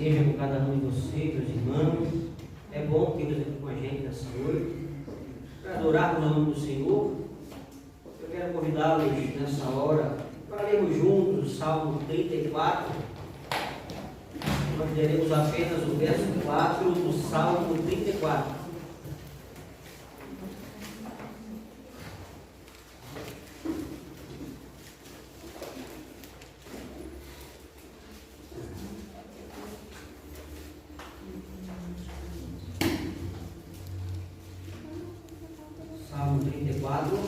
esteja com cada um de vocês, meus irmãos. É bom tê-los aqui com a gente nessa noite, para adorarmos o nome do Senhor. Eu quero convidá-los nessa hora para lermos juntos o Salmo 34. Nós leremos apenas o verso 4 do Salmo 34. Salmo 34,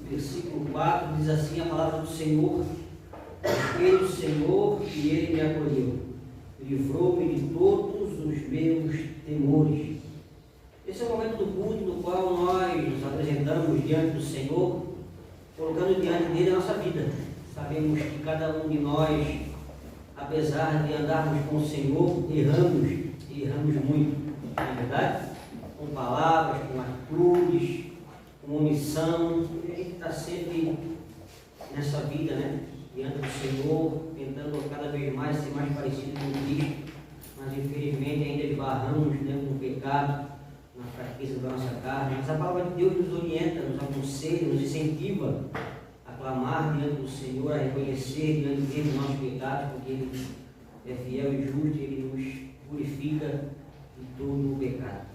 versículo 4, diz assim a palavra do Senhor: Busquei o Senhor e Ele me acolheu, livrou-me de todos os meus temores. Esse é o momento do culto no qual nós nos apresentamos diante do Senhor, colocando diante dele a nossa vida. Sabemos que cada um de nós, apesar de andarmos com o Senhor, erramos muito, não é verdade? Com palavras, com atitudes, com omissão. A gente está sempre nessa vida, né? Diante do Senhor, tentando cada vez mais ser mais parecido com Cristo, mas infelizmente ainda esbarramos, né, com o pecado, na fraqueza da nossa carne. Mas a palavra de Deus nos orienta, nos aconselha, nos incentiva a clamar diante do Senhor, a reconhecer diante dele os nossos pecados, porque Ele é fiel e justo, Ele nos purifica de todo o pecado.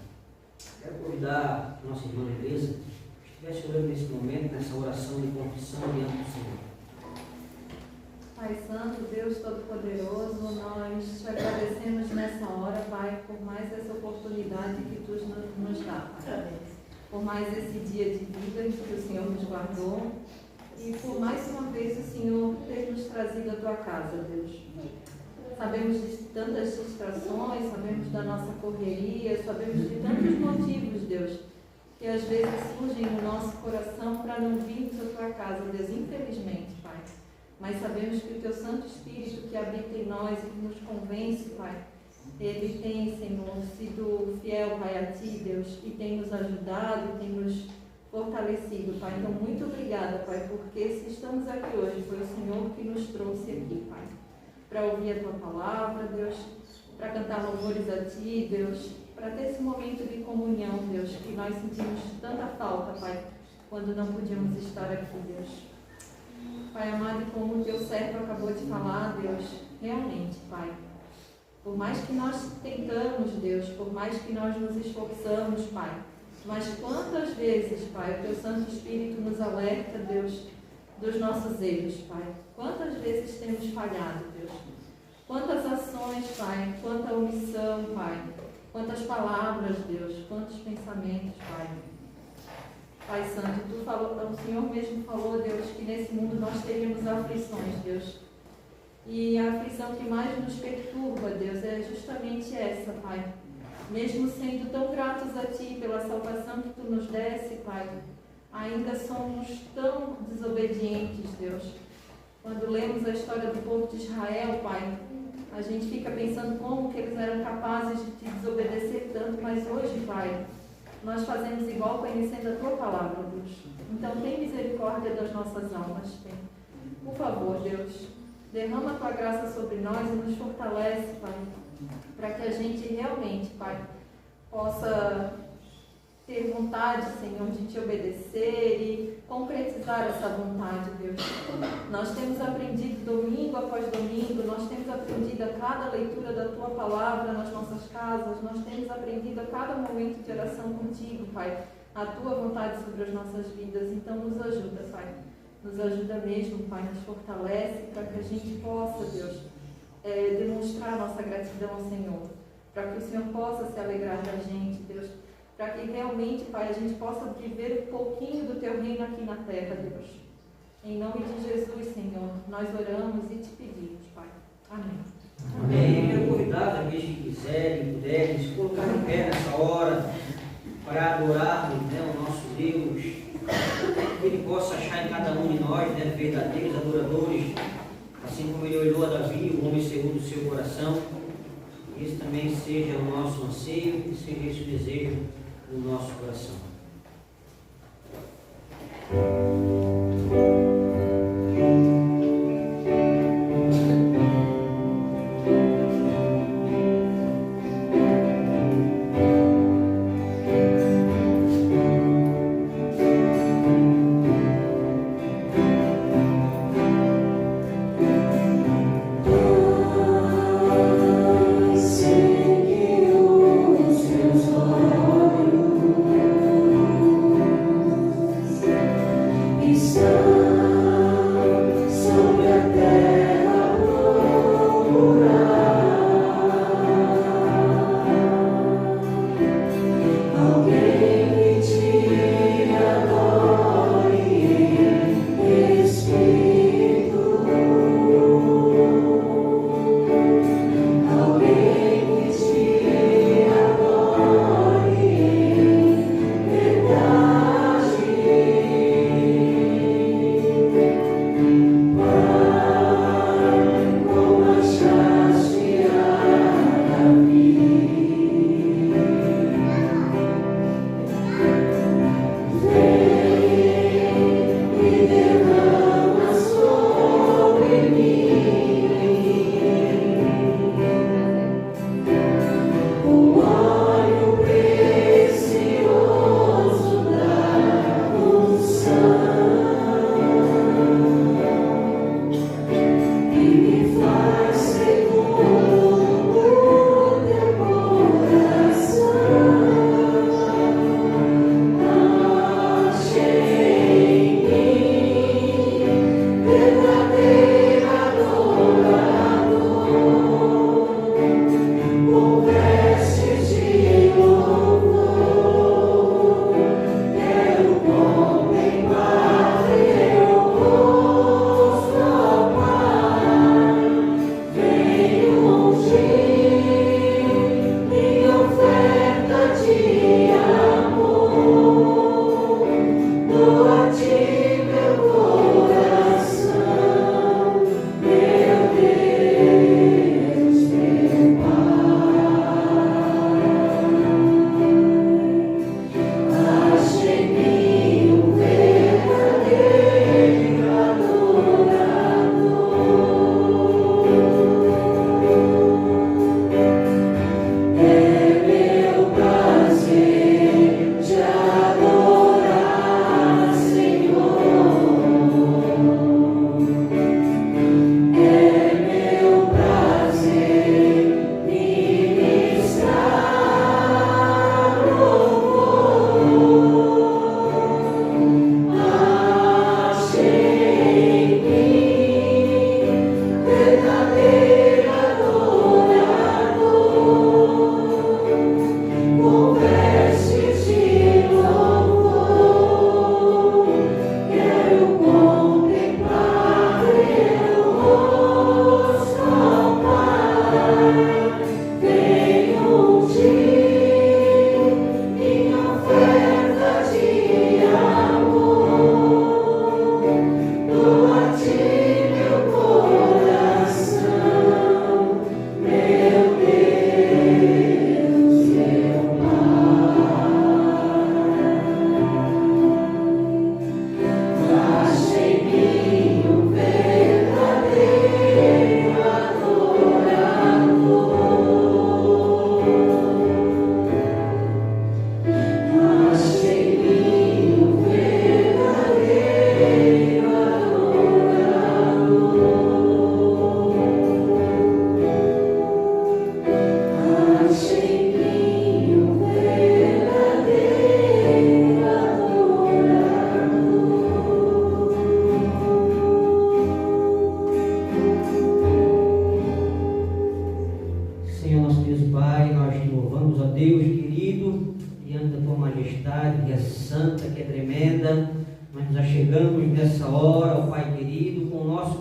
Quero convidar a nossa irmã Teresa que estivesse orando nesse momento, nessa oração de confissão diante do Senhor. Pai Santo, Deus Todo-Poderoso, nós te agradecemos nessa hora, Pai, por mais essa oportunidade que Tu nos dá, Pai. Por mais esse dia de vida que o Senhor nos guardou e por mais uma vez o Senhor ter nos trazido à Tua casa, Deus. Sabemos de tantas distrações, sabemos da nossa correria, sabemos de tantos motivos, Deus, que às vezes surgem no nosso coração para não virmos à Tua casa, Deus, infelizmente, Pai. Mas sabemos que o Teu Santo Espírito que habita em nós e que nos convence, Pai, Ele tem, Senhor, sido fiel, Pai, a Ti, Deus, e tem nos ajudado, tem nos fortalecido, Pai. Então, muito obrigada, Pai, porque se estamos aqui hoje, foi o Senhor que nos trouxe aqui, Pai, para ouvir a Tua palavra, Deus, para cantar louvores a Ti, Deus, para ter esse momento de comunhão, Deus, que nós sentimos tanta falta, Pai, quando não podíamos estar aqui, Deus. Pai amado, como o Teu servo acabou de falar, Deus, realmente, Pai, por mais que nós tentamos, Deus, por mais que nós nos esforçamos, Pai, mas quantas vezes, Pai, o Teu Santo Espírito nos alerta, Deus, dos nossos erros, Pai. Quantas vezes temos falhado, Deus. Quantas ações, Pai, quanta omissão, Pai. Quantas palavras, Deus, quantos pensamentos, Pai. Pai Santo, o Senhor mesmo falou, Deus, que nesse mundo nós teríamos aflições, Deus. E a aflição que mais nos perturba, Deus, é justamente essa, Pai. Mesmo sendo tão gratos a Ti pela salvação que Tu nos desse, Pai, ainda somos tão desobedientes, Deus. Quando lemos a história do povo de Israel, Pai, a gente fica pensando como que eles eram capazes de Te desobedecer tanto, mas hoje, Pai, nós fazemos igual conhecendo a Tua palavra, Deus. Então, tem misericórdia das nossas almas, tem. Por favor, Deus, derrama a Tua graça sobre nós e nos fortalece, Pai, para que a gente realmente, Pai, possa ter vontade, Senhor, de Te obedecer e concretizar essa vontade, Deus. Nós temos aprendido domingo após domingo, nós temos aprendido a cada leitura da Tua palavra nas nossas casas, nós temos aprendido a cada momento de oração contigo, Pai, a Tua vontade sobre as nossas vidas. Então, nos ajuda, Pai. Nos ajuda mesmo, Pai, nos fortalece para que a gente possa, Deus, demonstrar a nossa gratidão ao Senhor, para que o Senhor possa se alegrar da gente, Deus, para que realmente, Pai, a gente possa viver um pouquinho do Teu reino aqui na terra, Deus. Em nome de Jesus, Senhor, nós oramos e Te pedimos, Pai. Amém. Amém. Quero convidar aqueles que quiserem, puderem, se colocar em pé nessa hora para adorarmos, né, o nosso Deus, que Ele possa achar em cada um de nós, né, verdadeiros adoradores, assim como Ele olhou a Davi, o homem segundo o seu coração. Esse também seja o nosso anseio, que seja esse o desejo do nosso coração.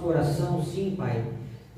coração, sim, Pai,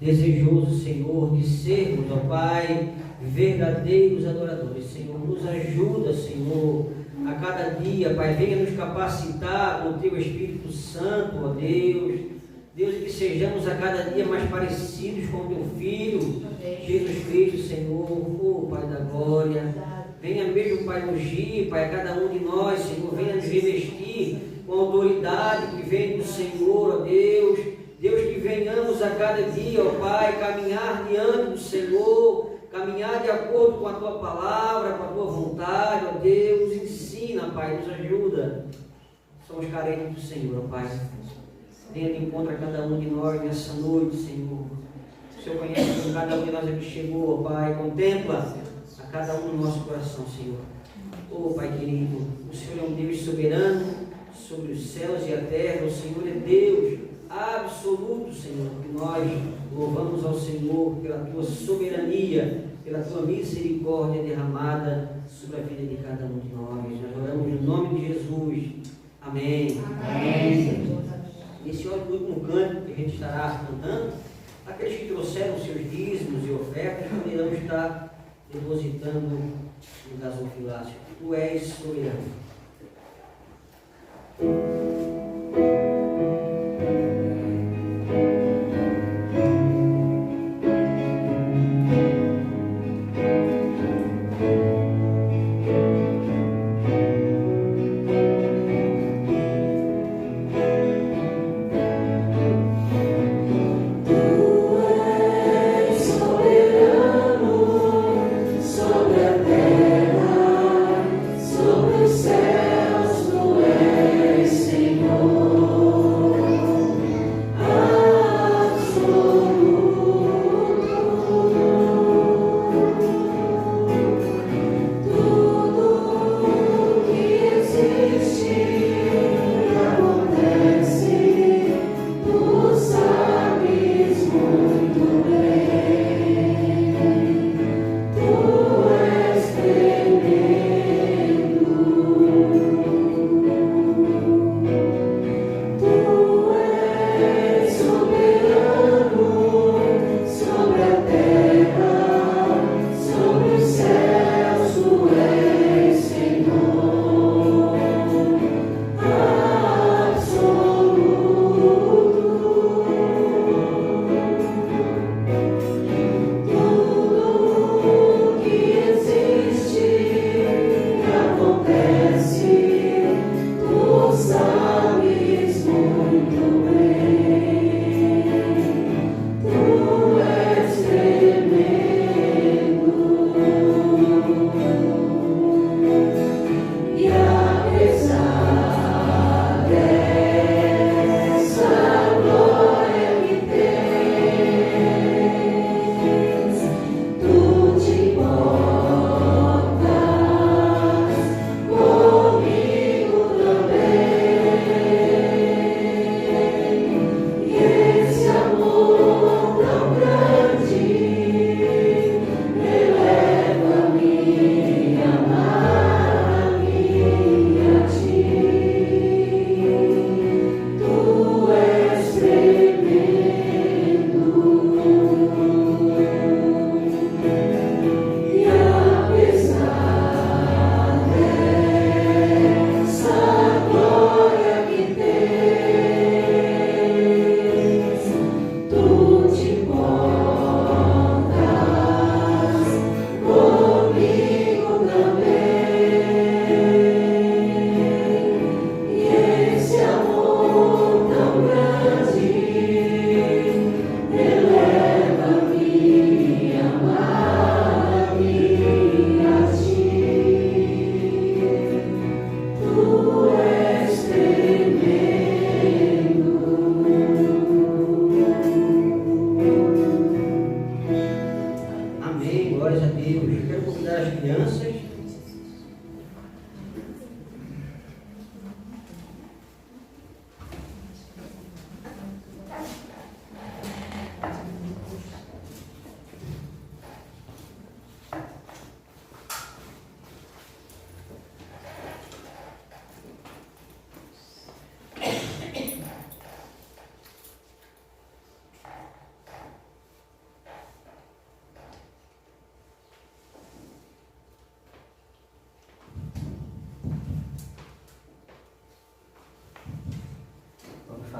desejoso, Senhor, de sermos, ó Pai, verdadeiros adoradores. Senhor, nos ajuda, Senhor, a cada dia, Pai, venha nos capacitar com o Teu Espírito Santo, ó Deus. Deus, que sejamos a cada dia mais parecidos com o Teu Filho, Jesus Cristo, Senhor, oh Pai da glória. Venha mesmo, Pai, ungir, Pai, a cada um de nós, Senhor, venha nos revestir com a autoridade que vem do Senhor, ó Deus. Deus, que venhamos a cada dia, ó Pai, caminhar diante do Senhor, caminhar de acordo com a Tua palavra, com a Tua vontade, ó Deus. Ensina, Pai, nos ajuda. Somos carentes do Senhor, ó Pai. Venha de encontro a cada um de nós nessa noite, Senhor. O Senhor conhece cada um de nós aqui chegou, ó Pai. Contempla a cada um do nosso coração, Senhor. Oh, Pai querido, o Senhor é um Deus soberano sobre os céus e a terra. O Senhor é Deus absoluto, Senhor, que nós louvamos ao Senhor pela Tua soberania, pela Tua misericórdia derramada sobre a vida de cada um de nós. Nós oramos no nome de Jesus. Amém. Amém. Esse último canto que a gente estará cantando, aqueles que trouxeram seus dízimos e ofertas poderão estar depositando no gasofilácio. Tu és soberano.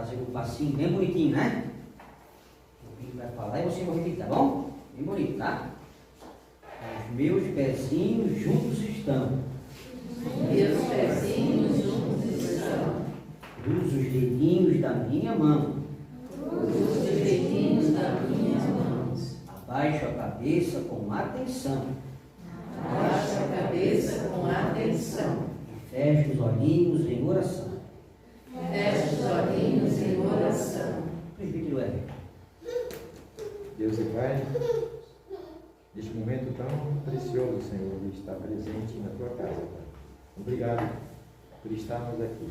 fazendo um passinho bem bonitinho, né? O Pinho vai falar e você vai repetir, tá bom? Bem bonito, tá? Os meus pezinhos juntos estão. Meus pezinhos juntos estão. Uso os dedinhos da minha mão. Uso os dedinhos das minhas mãos. Abaixo a cabeça com atenção. Abaixa a cabeça com atenção. Fecho os olhinhos em oração. Fecha os olhinhos em oração. Presbítero Everton. Deus e Pai, neste momento tão precioso, Senhor, de estar presente na Tua casa, Pai. Obrigado por estarmos aqui.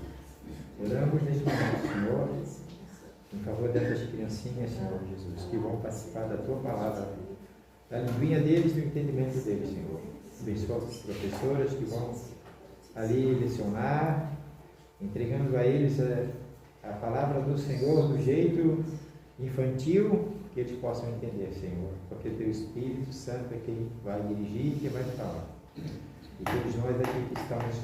Oramos neste momento, Senhor, em favor dessas criancinhas, Senhor Jesus, que vão participar da Tua palavra, da linguinha deles, do entendimento deles, Senhor. Abençoa as professoras que vão ali lecionar, entregando a eles a palavra do Senhor do jeito infantil que eles possam entender, Senhor, porque Teu Espírito Santo é quem vai dirigir e quem vai falar. E todos nós aqui que estamos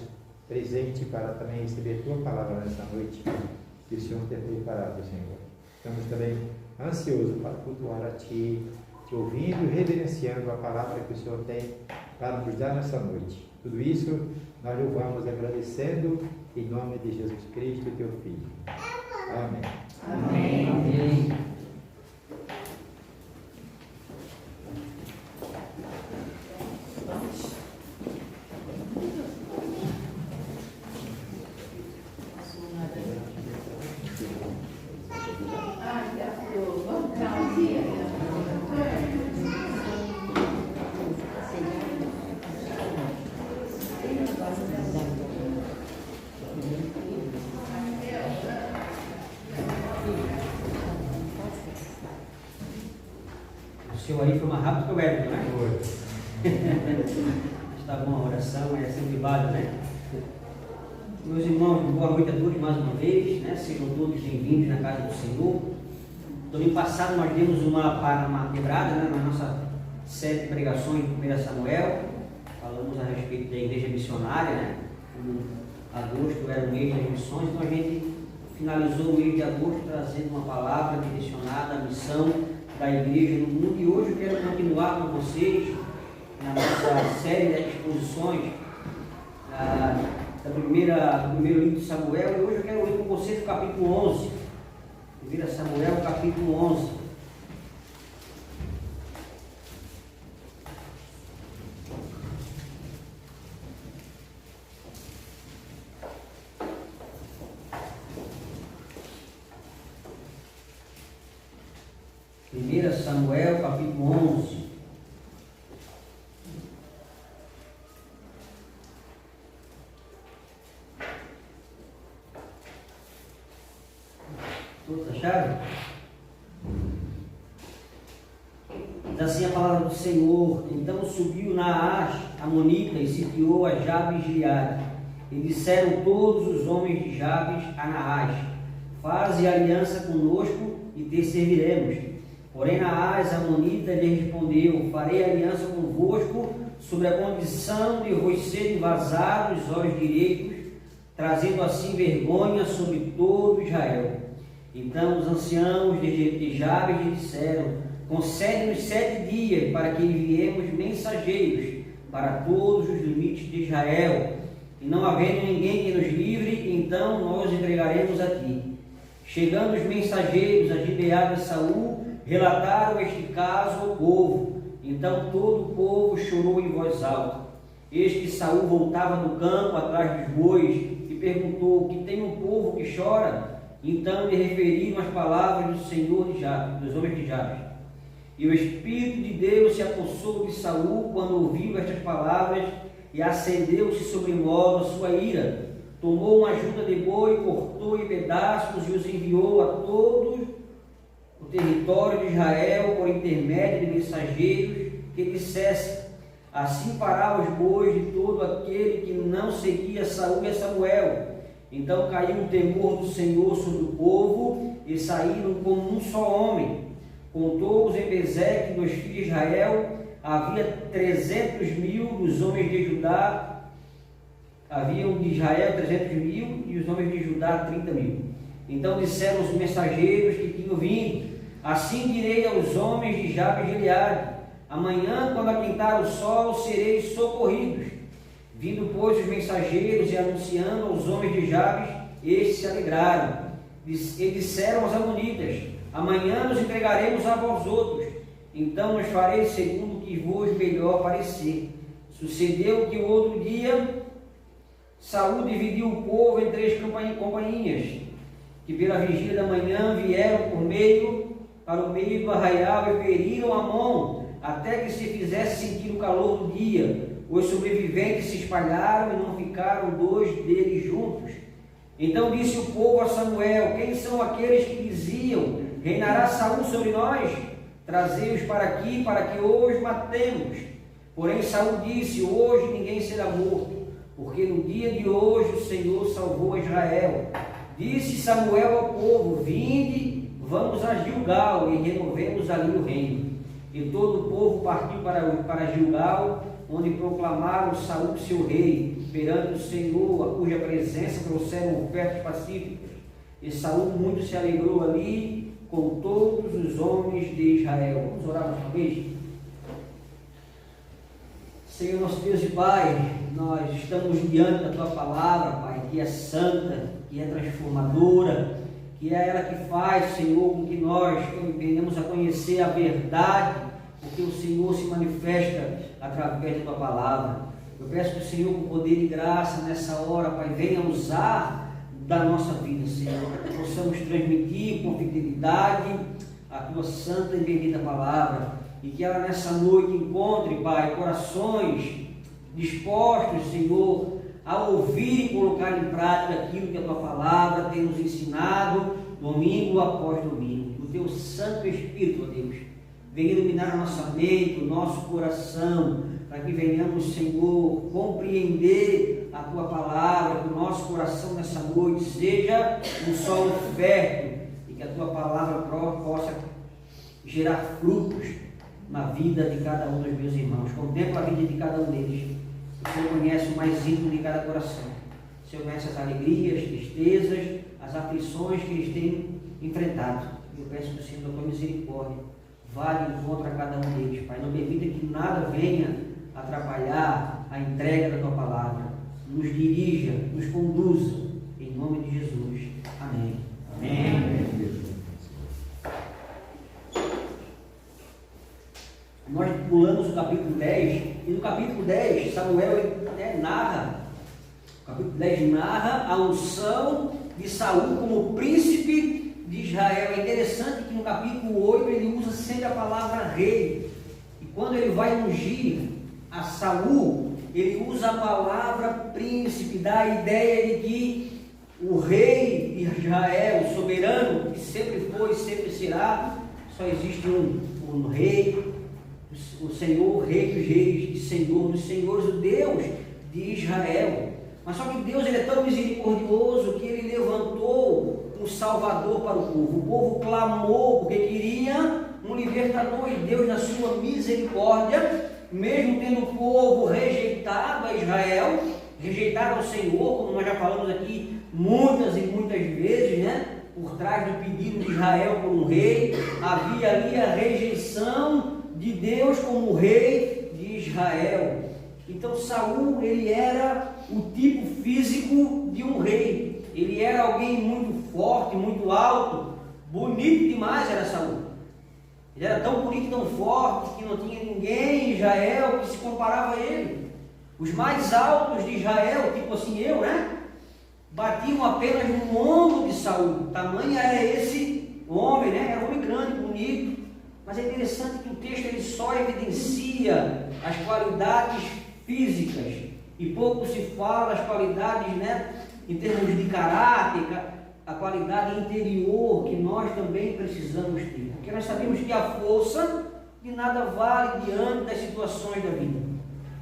presentes para também receber Tua palavra nessa noite, que o Senhor tem preparado, Senhor. Estamos também ansiosos para cultuar a Ti, Te ouvindo e reverenciando a palavra que o Senhor tem para nos dar nessa noite. Tudo isso nós louvamos agradecendo em nome de Jesus Cristo, Teu Filho. Amém. Amém. Amém. Ai, Gabriel, vamos cá um dia. O seu aí foi mais rápido que o Everton, né? Está bom, a oração é sempre válida, né? Meus irmãos, boa noite a todos mais uma vez, né? Sejam todos bem-vindos na casa do Senhor. Domingo passado nós demos uma quebrada, né? Na nossa série de pregações de 1 Samuel. Falamos a respeito da igreja missionária, né? Agosto era o mês das missões, então a gente finalizou o mês de agosto trazendo uma palavra direcionada à missão da igreja no mundo. E hoje eu quero continuar com vocês na nossa série de exposições do primeiro livro de Samuel. E hoje eu quero ler com vocês o capítulo 11. 1 Samuel, capítulo 11. Samuel, capítulo 11. Todos acharam? Diz assim a palavra do Senhor: Então subiu Naás, amonita, e sitiou a Jabes de Gileade. E disseram todos os homens de Jabes a Naás: Faze aliança conosco e te serviremos. Porém Naás, amonita, lhe respondeu: Farei aliança convosco sobre a condição de vos serem vazados os olhos direitos, trazendo assim vergonha sobre todo Israel. Então os anciãos de Jabes lhe disseram: Concede-nos 7 dias para que enviemos mensageiros para todos os limites de Israel, e não havendo ninguém que nos livre, então nós entregaremos a ti. Chegando os mensageiros a Gibeá de Saul, relataram este caso ao povo. Então todo o povo chorou em voz alta. Eis que Saul voltava do campo atrás dos bois e perguntou: Que tem um povo que chora? Então lhe referiram as palavras do Senhor de Jabes, dos homens de Jabes. E o Espírito de Deus se apossou de Saul quando ouviu estas palavras, e acendeu-se sobremodo a sua ira. Tomou uma junta de boi, cortou em pedaços e os enviou a todos o território de Israel por intermédio de mensageiros que dissessem: Assim fará os bois de todo aquele que não seguia Saul e Samuel. Então caiu um temor do Senhor sobre o povo e saíram como um só homem. Contou-os em Bezeque dos filhos de Israel, havia 300.000 dos homens de Judá, haviam de Israel 300.000 e os homens de Judá 30.000. Então disseram os mensageiros que tinham vindo: assim direi aos homens de Jabes de Gileade: amanhã, quando aquentar o sol, sereis socorridos. Vindo, pois, os mensageiros e anunciando aos homens de Jabes, estes se alegraram. E disseram aos amonitas: amanhã nos entregaremos a vós outros, então nos fareis segundo o que vos melhor parecer. Sucedeu que o outro dia Saul dividiu o povo em 3 companhias, que pela vigília da manhã vieram para o meio do arraial e feriram Amon, até que se fizesse sentir o calor do dia. Os sobreviventes se espalharam e não ficaram 2 deles juntos. Então disse o povo a Samuel: quem são aqueles que diziam: reinará Saul sobre nós? Trazei-os para aqui, para que hoje matemos. Porém Saul disse: hoje ninguém será morto, porque no dia de hoje o Senhor salvou Israel. Disse Samuel ao povo: vinde, vamos a Gilgal e renovemos ali o reino. E todo o povo partiu para Gilgal, onde proclamaram Saul seu rei, perante o Senhor, a cuja presença trouxeram ofertas pacíficas. E Saul muito se alegrou ali com todos os homens de Israel. Vamos orar mais uma vez? Senhor nosso Deus e Pai, nós estamos diante da Tua palavra, Pai, que é santa, que é transformadora, que é ela que faz, Senhor, com que nós venhamos a conhecer a verdade, porque o Senhor se manifesta através da Tua palavra. Eu peço que o Senhor, com poder e graça, nessa hora, Pai, venha usar da nossa vida, Senhor, que possamos transmitir com fidelidade a Tua santa e bendita palavra, e que ela nessa noite encontre, Pai, corações dispostos, Senhor, a ouvir e colocar em prática aquilo que a Tua palavra tem nos ensinado, domingo após domingo. Que o Teu Santo Espírito, ó Deus, venha iluminar a nossa mente, o nosso coração, para que venhamos, Senhor, compreender a Tua palavra, que o nosso coração nessa noite seja um solo fértil e que a Tua palavra possa gerar frutos na vida de cada um dos meus irmãos. Contempla a vida de cada um deles. O Senhor conhece o mais íntimo de cada coração. O Senhor conhece as alegrias, tristezas, as aflições que eles têm enfrentado. Eu peço que o Senhor, da Tua misericórdia, vá de encontro a cada um deles, Pai. Não permita que nada venha atrapalhar a entrega da Tua palavra. Nos dirija, nos conduza, em nome de Jesus. Amém. Amém. Amém. Nós pulamos o capítulo 10, e no capítulo 10, Samuel narra, o capítulo 10 narra a unção de Saul como príncipe de Israel. É interessante que no capítulo 8 ele usa sempre a palavra rei, e quando ele vai ungir a Saul, ele usa a palavra príncipe, dá a ideia de que o rei de Israel, o soberano, que sempre foi e sempre será, só existe um rei, o Senhor, Rei dos Reis, de Senhor dos Senhores, o Deus de Israel. Mas só que Deus, ele é tão misericordioso que ele levantou um Salvador para o povo. O povo clamou porque queria um libertador, e Deus, na sua misericórdia, mesmo tendo o povo rejeitado a Israel, rejeitado ao Senhor, como nós já falamos aqui muitas e muitas vezes, né? Por trás do pedido de Israel por um rei, havia ali a rejeição de Deus como rei de Israel. Então Saul, ele era o tipo físico de um rei. Ele era alguém muito forte, muito alto, bonito demais era Saul. Ele era tão bonito e tão forte que não tinha ninguém em Israel que se comparava a ele. Os mais altos de Israel, tipo assim eu, né, batiam apenas no ombro de Saul. Tamanho era esse homem, né? Era um homem grande, bonito. Mas é interessante que o texto ele só evidencia as qualidades físicas e pouco se fala as qualidades, né, em termos de caráter, a qualidade interior que nós também precisamos ter. Porque nós sabemos que a força de nada vale diante das situações da vida.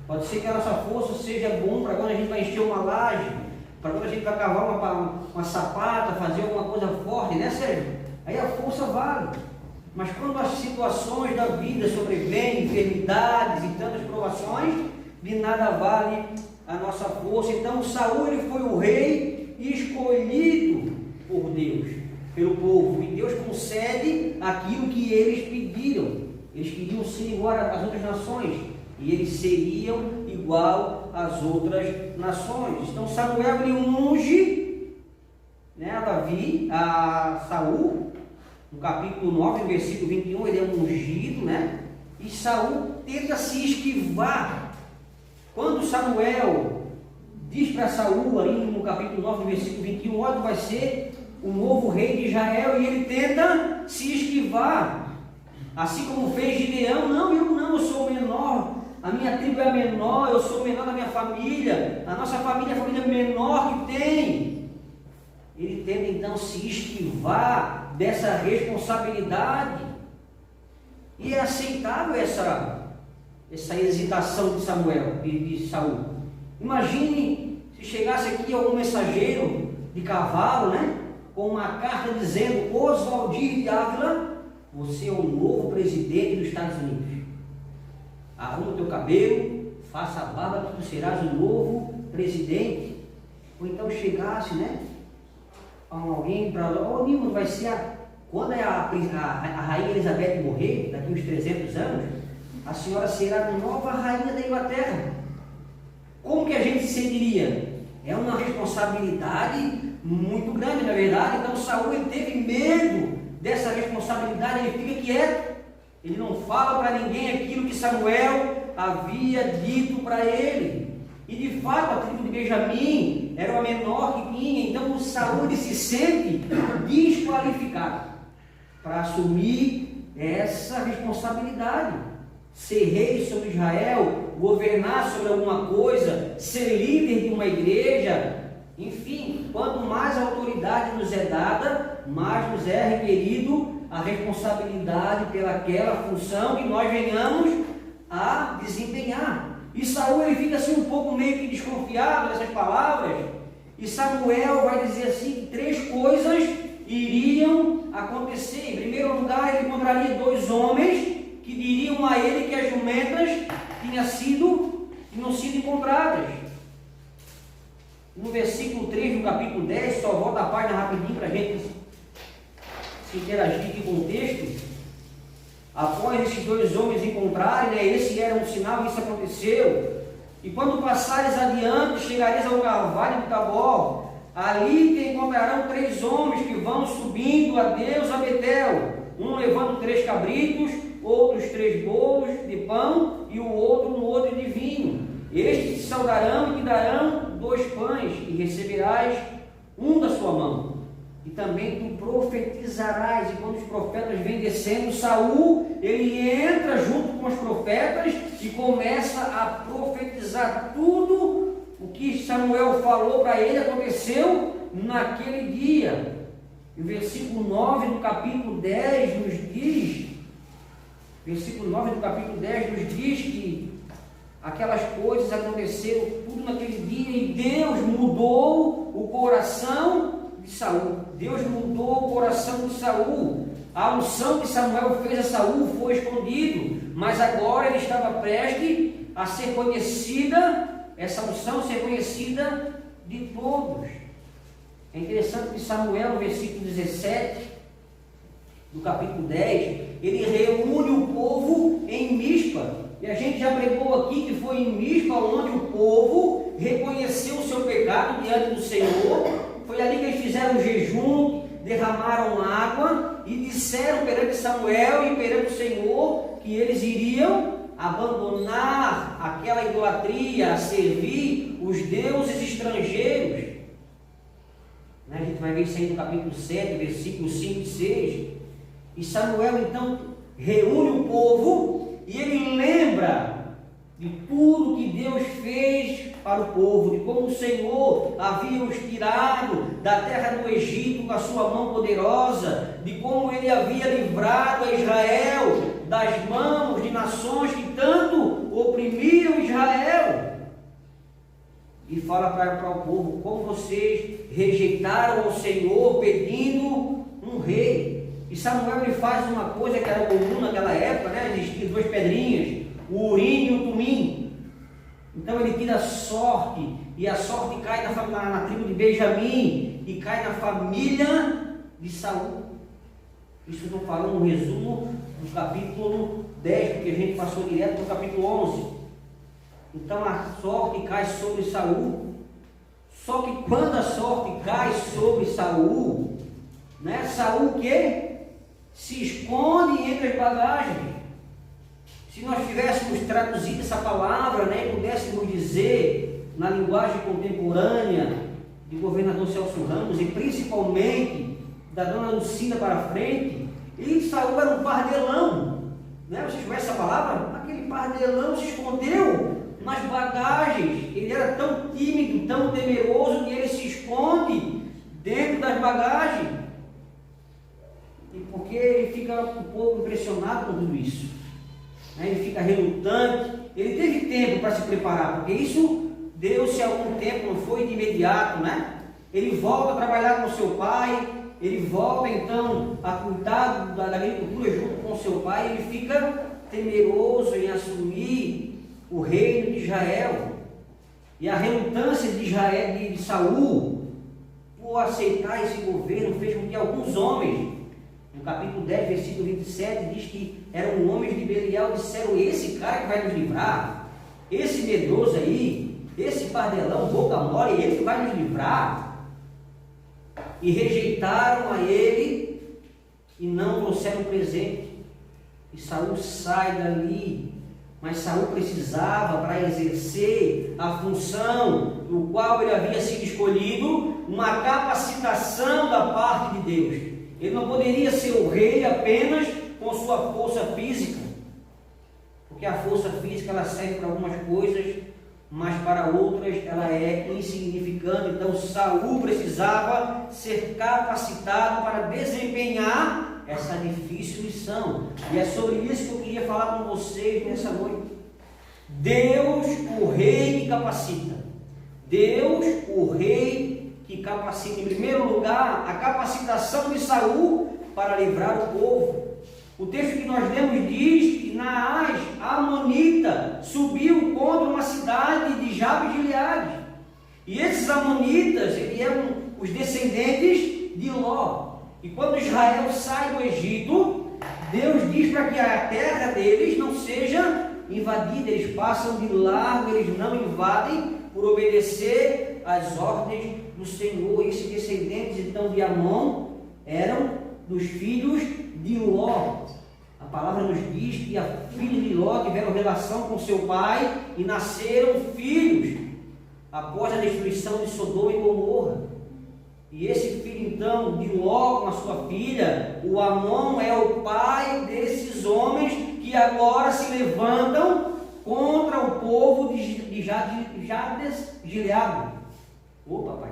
Pode ser que a nossa força seja bom para quando a gente vai encher uma laje, para quando a gente vai cavar uma sapata, fazer alguma coisa forte, né, Sérgio? Aí a força vale. Mas quando as situações da vida sobrevêm, enfermidades e tantas provações, de nada vale a nossa força. Então Saul, ele foi o rei escolhido por Deus. pelo povo, e Deus concede aquilo que eles pediram. Eles queriam ser igual às outras nações, e eles seriam igual às outras nações. Então Samuel ele unge, né, a Saul, no capítulo 9, no versículo 21, ele é ungido, né? E Saul tenta se esquivar. Quando Samuel diz para Saul, ali no capítulo 9, no versículo 21, olha, vai ser o novo rei de Israel, e ele tenta se esquivar. Assim como fez Gideão, eu sou o menor, a minha tribo é a menor, eu sou o menor da minha família, a nossa família é a família menor que tem. Ele tenta então se esquivar dessa responsabilidade. E é aceitável essa hesitação de Samuel, de Saul. Imagine se chegasse aqui algum mensageiro de cavalo, né, com uma carta dizendo: Oswaldir de Ávila, você é o novo presidente dos Estados Unidos. Arruma o teu cabelo, faça a barba, que tu serás o novo presidente. Ou então chegasse, né, alguém para Nilma, vai ser quando a rainha Elizabeth morrer, daqui uns 300 anos, a senhora será a nova rainha da Inglaterra. Como que a gente se sentiria? É uma responsabilidade muito grande, na verdade. Então Saul ele teve medo dessa responsabilidade, ele fica quieto, ele não fala para ninguém aquilo que Samuel havia dito para ele. E de fato a tribo de Benjamim era a menor que tinha, então o Saul ele se sente desqualificado para assumir essa responsabilidade, ser rei sobre Israel, governar sobre alguma coisa, ser líder de uma igreja. Enfim, quanto mais autoridade nos é dada, mais nos é requerido a responsabilidade pelaquela função que nós venhamos a desempenhar. E Saul ele fica assim um pouco meio que desconfiado dessas palavras, e Samuel vai dizer assim que 3 coisas iriam acontecer. Em primeiro lugar, ele encontraria 2 homens que diriam a ele que as jumentas tinham sido encontradas. No versículo 3 do capítulo 10, só volta a página rapidinho para a gente se interagir aqui com o texto. Após esses 2 homens encontrarem, né, esse era um sinal que isso aconteceu. E quando passares adiante, chegareis ao carvalho de Tabor. Ali te encontrarão 3 homens que vão subindo a Deus a Betel, um levando 3 cabritos, outros 3 bolos de pão e o outro um odre de vinho. Estes te saudarão e te darão 2 pães, e receberás um da sua mão. E também tu profetizarás. E quando os profetas vêm descendo, Saul, ele entra junto com os profetas e começa a profetizar. Tudo o que Samuel falou para ele aconteceu naquele dia. E o versículo 9 do capítulo 10 nos diz, que aquelas coisas aconteceram tudo naquele dia, e Deus mudou o coração de Saul. Deus mudou o coração de Saul. A unção que Samuel fez a Saul foi escondido, mas agora ele estava prestes a ser conhecida, essa unção ser conhecida de todos. É interessante que Samuel, no versículo 17 do capítulo 10, ele reúne o povo em Mispa. E a gente já pregou aqui que foi em Mispa onde o povo reconheceu o seu pecado diante do Senhor. Foi ali que eles fizeram um jejum, derramaram água e disseram perante Samuel e perante o Senhor que eles iriam abandonar aquela idolatria, a servir os deuses estrangeiros. A gente vai ver isso aí no capítulo 7, versículos 5 e 6. E Samuel então reúne o povo e ele lembra de tudo que Deus fez para o povo, de como o Senhor havia os tirado da terra do Egito com a sua mão poderosa, de como ele havia livrado a Israel das mãos de nações que tanto oprimiam Israel. E fala para o povo: como vocês rejeitaram o Senhor pedindo um rei. E Samuel ele faz uma coisa que era comum naquela época, né? Existiam 2 pedrinhas, o Urim e o Tumim. Então ele tira a sorte, e a sorte cai na tribo de Benjamim, e cai na família de Saul. Isso eu estou falando um resumo do capítulo 10, porque a gente passou direto para o capítulo 11. Então a sorte cai sobre Saul. Só que quando a sorte cai sobre Saul, né, Saul que se esconde entre as bagagens. Se nós tivéssemos traduzido essa palavra, né, e pudéssemos dizer na linguagem contemporânea de governador Celso Ramos, e principalmente da dona Lucina para frente, e Saul era um pardelão, né? Vocês conhecem essa palavra? Aquele pardelão se escondeu nas bagagens. Ele era tão tímido, tão temeroso, que ele se esconde dentro das bagagens. E porque ele fica um pouco impressionado com tudo isso, né? Ele fica relutante. Ele teve tempo para se preparar, porque isso deu-se algum tempo, não foi de imediato, né? Ele volta a trabalhar com seu pai, ele volta então a cuidar da agricultura junto com seu pai, ele fica temeroso em assumir o reino de Israel. E a relutância de Saul por aceitar esse governo fez com que alguns homens, no capítulo 10, versículo 27, diz que eram homens de Belial, disseram: esse cara que vai nos livrar, esse medroso aí, esse pardelão, boca mole, ele que vai nos livrar. E rejeitaram a ele e não trouxeram presente. E Saul sai dali, mas Saul precisava, para exercer a função no qual ele havia sido escolhido, uma capacitação da parte de Deus. Ele não poderia ser o rei apenas com sua força física, porque a força física ela serve para algumas coisas, mas para outras ela é insignificante. Então Saul precisava ser capacitado para desempenhar essa difícil missão. E é sobre isso que eu queria falar com vocês nessa noite. Deus, o rei que capacita. Deus, o rei que capacita. Em primeiro lugar, a capacitação de Saul para livrar o povo. O texto que nós lemos diz que Naás, a amonita, subiu contra uma cidade de Jabes de Gileade. E esses amonitas, eles eram os descendentes de Ló. E quando Israel sai do Egito, Deus diz para que a terra deles não seja invadida. Eles passam de largo, eles não invadem por obedecer às ordens do Senhor. E esses descendentes então de Amon eram dos filhos de Ló. A palavra nos diz que a filha de Ló tiveram relação com seu pai e nasceram filhos após a destruição de Sodoma e Gomorra. E esse filho então de Ló com a sua filha, o Amon, é o pai desses homens que agora se levantam contra o povo de Jabes Gileade. Opa, pai!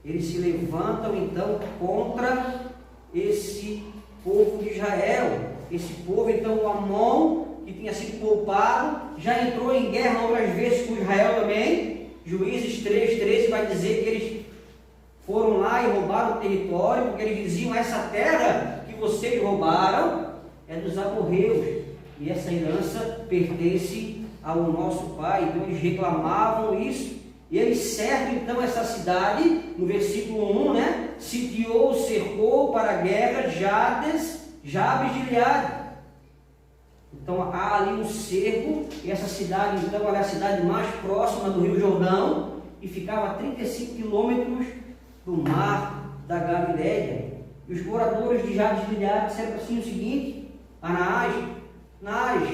Eles se levantam então contra esse povo de Israel. Esse povo, então, o Amon, que tinha sido poupado, já entrou em guerra outras vezes com Israel também. Juízes 3:13 vai dizer que eles foram lá e roubaram o território, porque eles diziam: essa terra que vocês roubaram é dos amorreus, e essa herança pertence ao nosso pai. Então eles reclamavam isso. E ele cerca então essa cidade, no versículo 1, né? Sitiou, cercou para a guerra Jabes Gileade. Então há ali um cerco, e essa cidade então é a cidade mais próxima do Rio Jordão, e ficava a 35 quilômetros do mar da Galileia. E os moradores de Jabes Gileade disseram assim o seguinte: a Naás,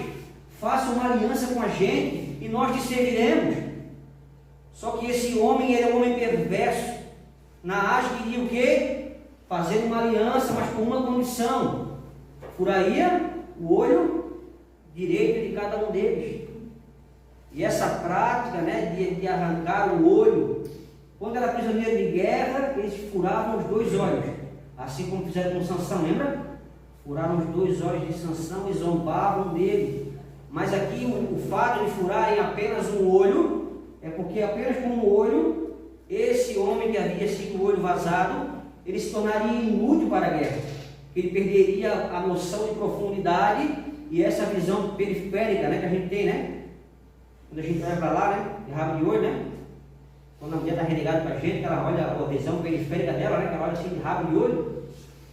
faça uma aliança com a gente e nós te serviremos. Só que esse homem, ele é um homem perverso. Naás queria o quê? Fazer uma aliança, mas com uma condição: furaria o olho direito de cada um deles. E essa prática, né, de arrancar o olho, quando era prisioneiro de guerra, eles furavam os 2 olhos, assim como fizeram com Sansão, lembra? Furaram os 2 olhos de Sansão e zombavam dele. Mas aqui o fato de furarem apenas um olho é porque apenas com um olho, esse homem que havia sido o olho vazado, ele se tornaria inútil para a guerra. Ele perderia a noção de profundidade e essa visão periférica, né, que a gente tem, né? Quando a gente vai para lá, né, de rabo de olho, né? quando a mulher está renegada com a gente, que ela olha a visão periférica dela, né, que ela olha assim de rabo de olho,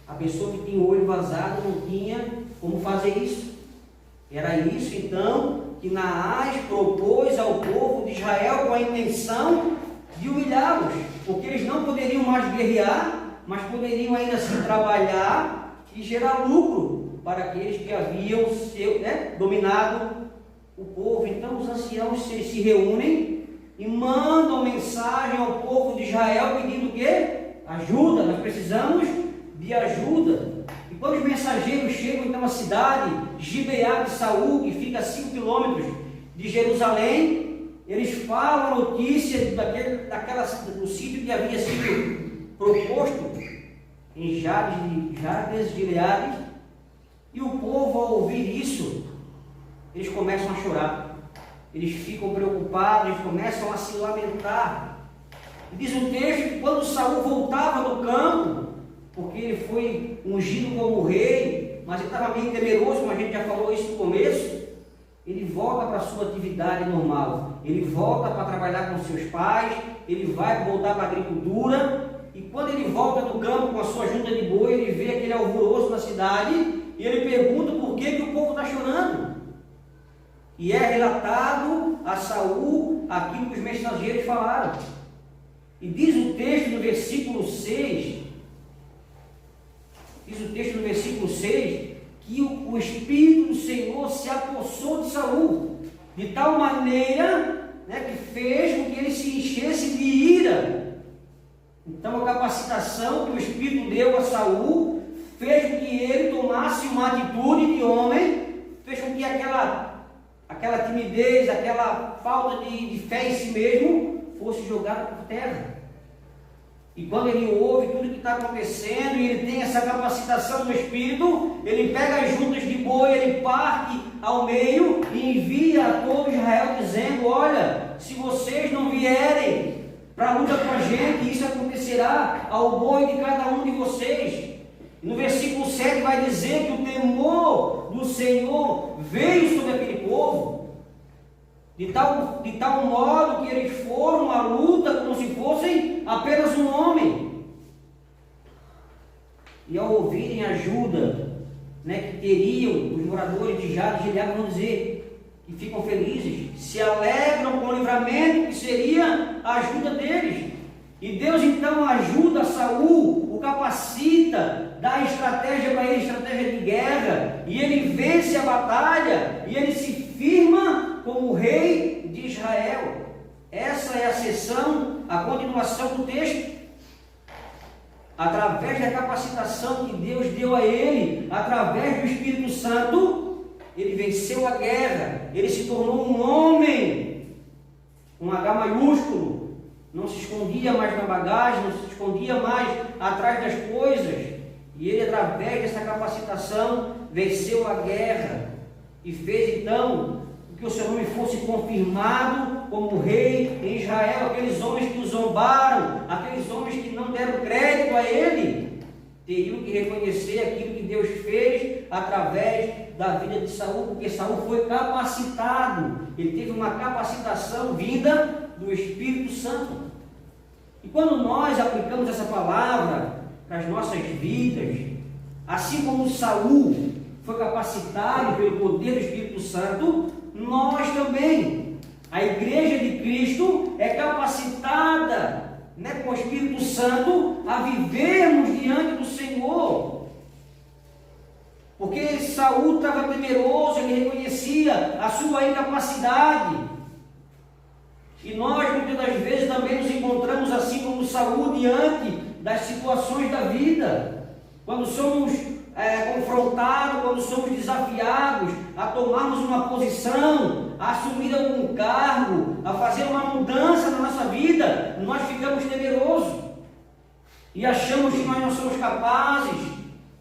a pessoa que tinha o olho vazado não tinha como fazer isso. Era isso então que Naás propôs ao povo de Israel com a intenção de humilhá-los, porque eles não poderiam mais guerrear, mas poderiam ainda assim trabalhar e gerar lucro para aqueles que haviam dominado o povo. Então os anciãos se reúnem e mandam mensagem ao povo de Israel pedindo o quê? Ajuda, nós precisamos de ajuda. E quando os mensageiros chegam então à cidade Gibeá de Saul, que fica a 5 quilômetros de Jerusalém, eles falam a notícia do sítio que havia sido proposto em Jabes de Gileade, e o povo, ao ouvir isso, eles começam a chorar, eles ficam preocupados, eles começam a se lamentar. E diz o texto que quando Saul voltava do campo, porque ele foi ungido como rei, mas ele estava meio temeroso, como a gente já falou isso no começo, ele volta para a sua atividade normal, ele volta para trabalhar com seus pais, ele vai voltar para a agricultura, e quando ele volta do campo com a sua junta de boi, ele vê aquele alvoroço na cidade, e ele pergunta por que o povo está chorando. E é relatado a Saul aquilo que os mensageiros falaram. E diz o texto no versículo 6, que o Espírito do Senhor se apossou de Saul, de tal maneira, que fez com que ele se enchesse de ira. Então a capacitação que o Espírito deu a Saul fez com que ele tomasse uma atitude de homem, fez com que aquela timidez, aquela falta de fé em si mesmo fosse jogada por terra. E quando ele ouve tudo que está acontecendo e ele tem essa capacitação do Espírito, ele pega as juntas de boi, ele parte ao meio e envia a todo Israel dizendo: olha, se vocês não vierem para a luta com a gente, isso acontecerá ao boi de cada um de vocês. E no versículo 7 vai dizer que o temor do Senhor veio sobre aquele povo, de tal modo que eles foram à luta como se fossem apenas um homem. E ao ouvirem a ajuda que teriam os moradores de Jabes de Gileade, vão dizer que ficam felizes, se alegram com o livramento que seria a ajuda deles. E Deus então ajuda Saul, o capacita, dá estratégia para ele, estratégia de guerra, e ele vence a batalha, e ele se firma como rei de Israel. Essa é a seção, a continuação do texto. Através da capacitação que Deus deu a ele, através do Espírito Santo, ele venceu a guerra, ele se tornou um homem, um H maiúsculo, não se escondia mais na bagagem, não se escondia mais atrás das coisas, e ele, através dessa capacitação, venceu a guerra, e fez então que o seu nome fosse confirmado como rei em Israel. Aqueles homens que o zombaram, aqueles homens que não deram crédito a ele, teriam que reconhecer aquilo que Deus fez através da vida de Saul, porque Saul foi capacitado, ele teve uma capacitação vinda do Espírito Santo. E quando nós aplicamos essa palavra para as nossas vidas, assim como Saul foi capacitado pelo poder do Espírito Santo, nós também, a Igreja de Cristo, é capacitada com o Espírito Santo a vivermos diante do Senhor. Porque Saul estava temeroso, ele reconhecia a sua incapacidade. E nós, muitas das vezes, também nos encontramos assim como Saul diante das situações da vida. Quando somos confrontados, quando somos desafiados a tomarmos uma posição, a assumir algum cargo, a fazer uma mudança na nossa vida, nós ficamos temerosos e achamos que nós não somos capazes,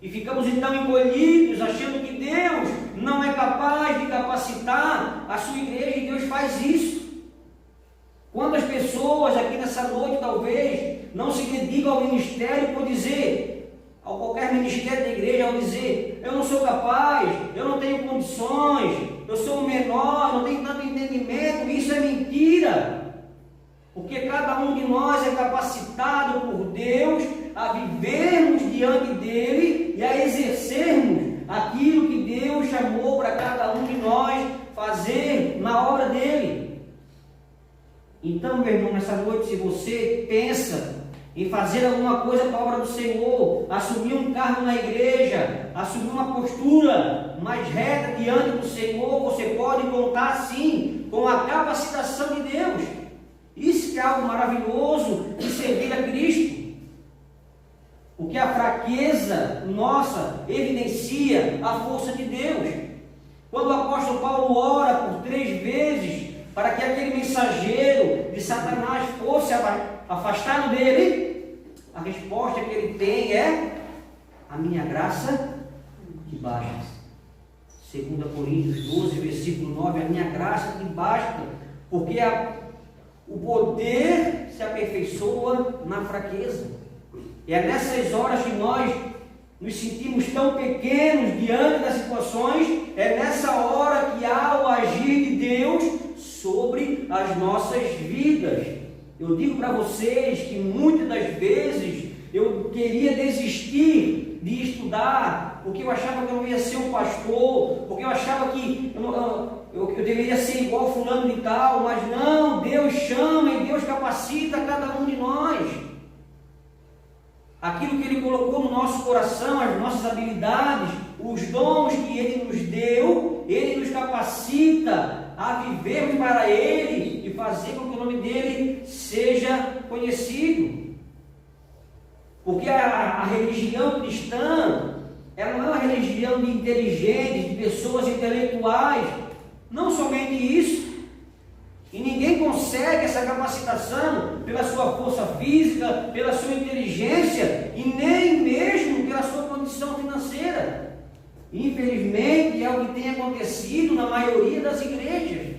e ficamos então encolhidos, achando que Deus não é capaz de capacitar a sua igreja, e Deus faz isso. Quantas pessoas aqui nessa noite talvez não se dedicam ao ministério por dizer, a qualquer ministério da igreja, ao dizer: eu não sou capaz, eu não tenho condições, eu sou o menor, não tenho tanto entendimento. Isso é mentira, Porque cada um de nós é capacitado por Deus a vivermos diante dele e a exercermos aquilo que Deus chamou para cada um de nós fazer na obra dele. Então, meu irmão, nessa noite, se você pensa em fazer alguma coisa para a obra do Senhor, assumir um cargo na igreja, assumir uma postura mais reta diante do Senhor, você pode contar sim com a capacitação de Deus. Isso que é algo maravilhoso de servir a Cristo. Porque a fraqueza nossa evidencia a força de Deus. Quando o apóstolo Paulo ora por 3 vezes para que aquele mensageiro de Satanás fosse afastado dele, a resposta que ele tem é: a minha graça te basta. 2 Coríntios 12, versículo 9, a minha graça te basta, porque o poder se aperfeiçoa na fraqueza. E é nessas horas que nós nos sentimos tão pequenos diante das situações, é nessa hora que há o agir de Deus sobre as nossas vidas. Eu digo para vocês que muitas das vezes eu queria desistir de estudar, porque eu achava que eu não ia ser um pastor, porque eu achava que eu deveria ser igual fulano de tal, mas não, Deus chama e Deus capacita cada um de nós. Aquilo que Ele colocou no nosso coração, as nossas habilidades, os dons que Ele nos deu, Ele nos capacita a vivermos para Ele e fazer com que o nome dEle seja conhecido. Porque a religião cristã, ela não é uma religião de inteligentes, de pessoas intelectuais, não somente isso. E ninguém consegue essa capacitação pela sua força física, pela sua inteligência e nem mesmo pela sua condição financeira. Infelizmente é o que tem acontecido na maioria das igrejas.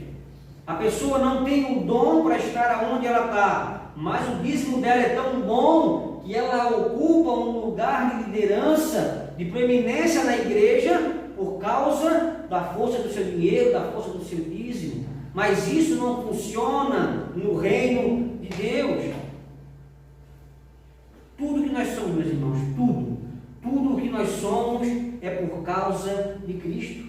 A pessoa não tem o dom para estar onde ela está, mas o dízimo dela é tão bom que ela ocupa um lugar de liderança, de preeminência na igreja por causa da força do seu dinheiro, da força do seu dízimo. Mas isso não funciona no reino de Deus. Tudo que nós somos, meus irmãos, tudo o que nós somos é por causa de Cristo.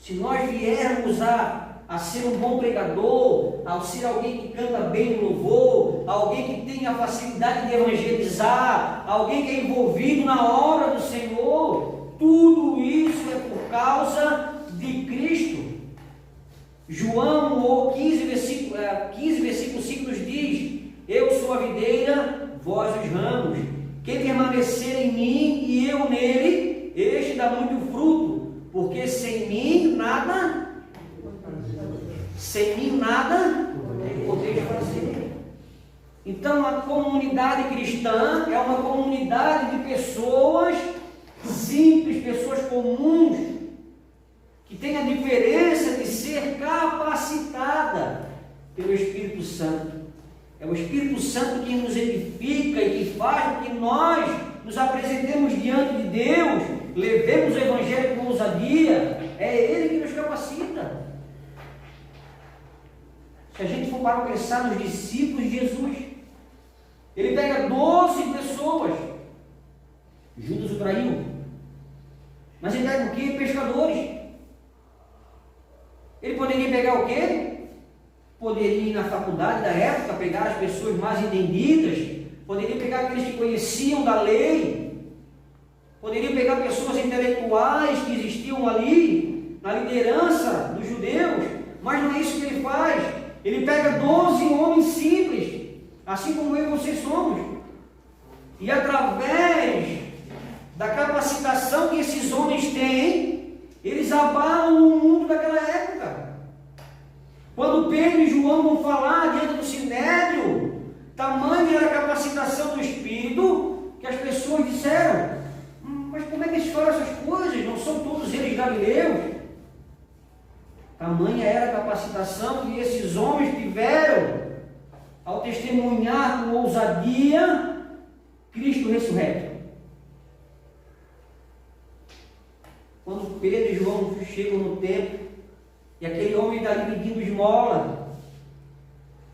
Se nós viermos a ser um bom pregador, a ser alguém que canta bem no louvor, alguém que tem a facilidade de evangelizar, alguém que é envolvido na obra do Senhor, tudo isso é por causa de Cristo. João 15, versículo 5 nos diz: eu sou a videira, vós os ramos. Quem permanecer em mim e eu nele, este dá muito fruto, porque sem mim nada podeis fazer. Então a comunidade cristã é uma comunidade de pessoas simples, pessoas comuns, que tem a diferença de ser capacitada pelo Espírito Santo. É o Espírito Santo que nos edifica e que faz com que nós nos apresentemos diante de Deus, levemos o Evangelho com ousadia. É Ele que nos capacita. Se a gente for para pensar nos discípulos de Jesus, Ele pega 12 pessoas, Judas o traiu, mas Ele pega o quê? Pescadores. Ele poderia pegar o quê? Poderia ir na faculdade da época, pegar as pessoas mais entendidas, poderia pegar aqueles que conheciam da lei, poderia pegar pessoas intelectuais que existiam ali, na liderança dos judeus, mas não é isso que ele faz. Ele pega 12 homens simples, assim como eu e vocês somos, e através da capacitação que esses homens têm, eles abalam o mundo daquela época. Quando Pedro e João vão falar diante do Sinédrio, tamanha era a capacitação do Espírito, que as pessoas disseram: mas como é que eles falam essas coisas? Não são todos eles galileus? Tamanha era a capacitação que esses homens tiveram ao testemunhar com ousadia Cristo ressurreto. Quando Pedro e João chegam no templo, e aquele homem está ali pedindo esmola,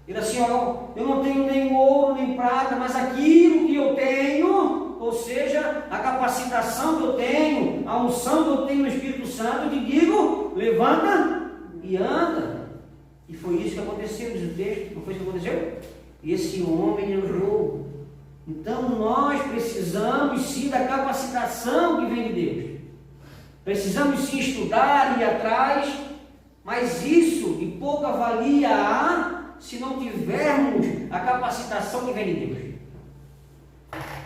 Ele assim, ó, eu não tenho nem ouro nem prata, mas aquilo que eu tenho, ou seja, a capacitação que eu tenho, a unção que eu tenho no Espírito Santo, eu te digo, levanta e anda. E foi isso que aconteceu, diz o texto, não foi isso que aconteceu? E esse homem andou. Então nós precisamos sim da capacitação que vem de Deus. Precisamos sim estudar e ir atrás, mas isso de pouca valia há se não tivermos a capacitação que vem de Deus.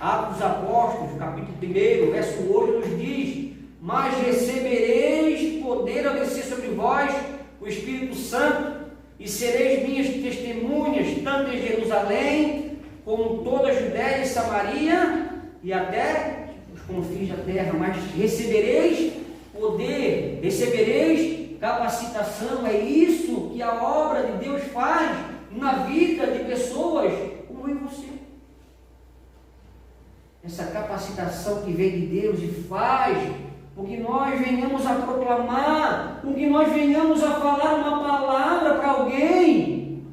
Atos dos Apóstolos, capítulo 1, verso 8, nos diz: mas recebereis poder ao descer sobre vós o Espírito Santo, e sereis minhas testemunhas, tanto em Jerusalém, como toda a Judéia e Samaria, e até os confins da terra. Mas recebereis poder, recebereis capacitação. É isso que a obra de Deus faz na vida de pessoas como eu e você. Essa capacitação que vem de Deus e faz com que nós venhamos a proclamar, com que nós venhamos a falar uma palavra para alguém,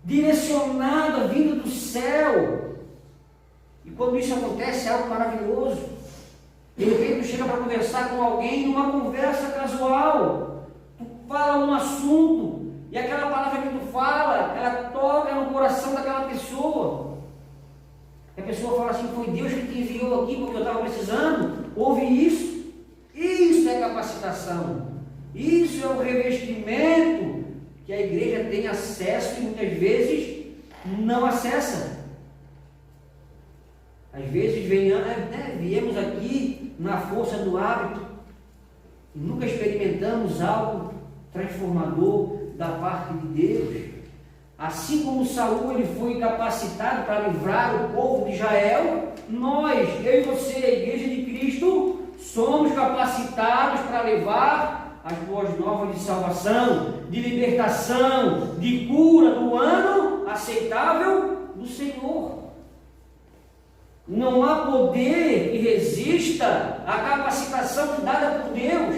direcionada, vinda do céu. E quando isso acontece, é algo maravilhoso. De repente, tu chega para conversar com alguém, numa conversa casual, tu fala um assunto, e aquela palavra que tu fala, ela toca no coração daquela pessoa. E a pessoa fala assim: foi Deus que te enviou aqui porque eu estava precisando. Ouve isso. Isso é capacitação. Isso é o revestimento que a igreja tem acesso e muitas vezes não acessa. Às vezes viemos aqui na força do hábito e nunca experimentamos algo transformador da parte de Deus. Assim como Saul ele foi capacitado para livrar o povo de Israel, nós, eu e você, a igreja de Cristo, somos capacitados para levar as boas novas de salvação, de libertação, de cura do ano aceitável do Senhor. Não há poder que resista à capacitação dada por Deus.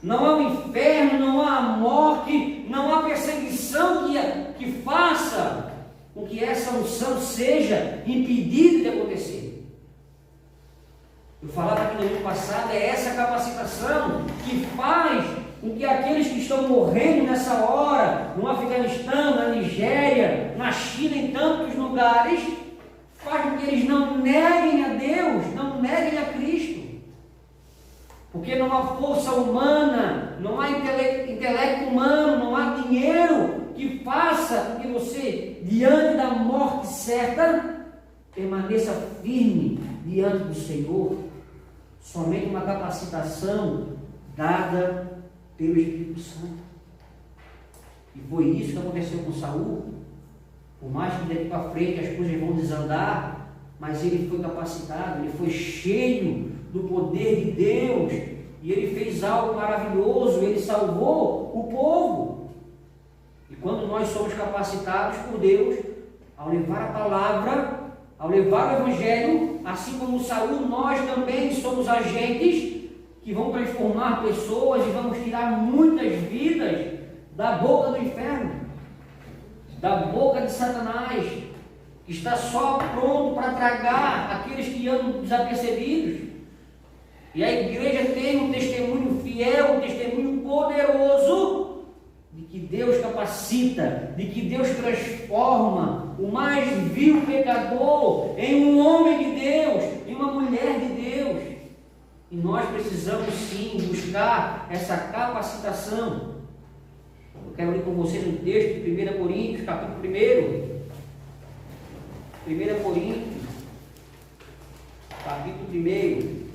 Não há o inferno, não há a morte, não há perseguição que faça com que essa unção seja impedida de acontecer. Eu falava aqui no ano passado, é essa capacitação que faz com que aqueles que estão morrendo nessa hora, no Afeganistão, na Nigéria, na China, em tantos lugares, faz com que eles não neguem a Deus, não neguem a Cristo. Porque não há força humana, não há intelecto humano, não há dinheiro que faça com que você, diante da morte certa, permaneça firme diante do Senhor. Somente uma capacitação dada pelo Espírito Santo. E foi isso que aconteceu com Saul. Por mais que daqui para frente as coisas vão desandar, mas ele foi capacitado, ele foi cheio do poder de Deus, e ele fez algo maravilhoso, ele salvou o povo. E quando nós somos capacitados por Deus, ao levar a palavra, ao levar o Evangelho, assim como Saul, nós também somos agentes que vão transformar pessoas e vamos tirar muitas vidas da boca do inferno, da boca de Satanás, que está só pronto para tragar aqueles que andam desapercebidos. E a igreja tem um testemunho fiel, um testemunho poderoso de que Deus capacita, de que Deus transforma o mais vil pecador em um homem de Deus, em uma mulher de Deus. E nós precisamos sim buscar essa capacitação. Eu quero ler com vocês um texto de 1 Coríntios, capítulo 1. 1 Coríntios, capítulo 1.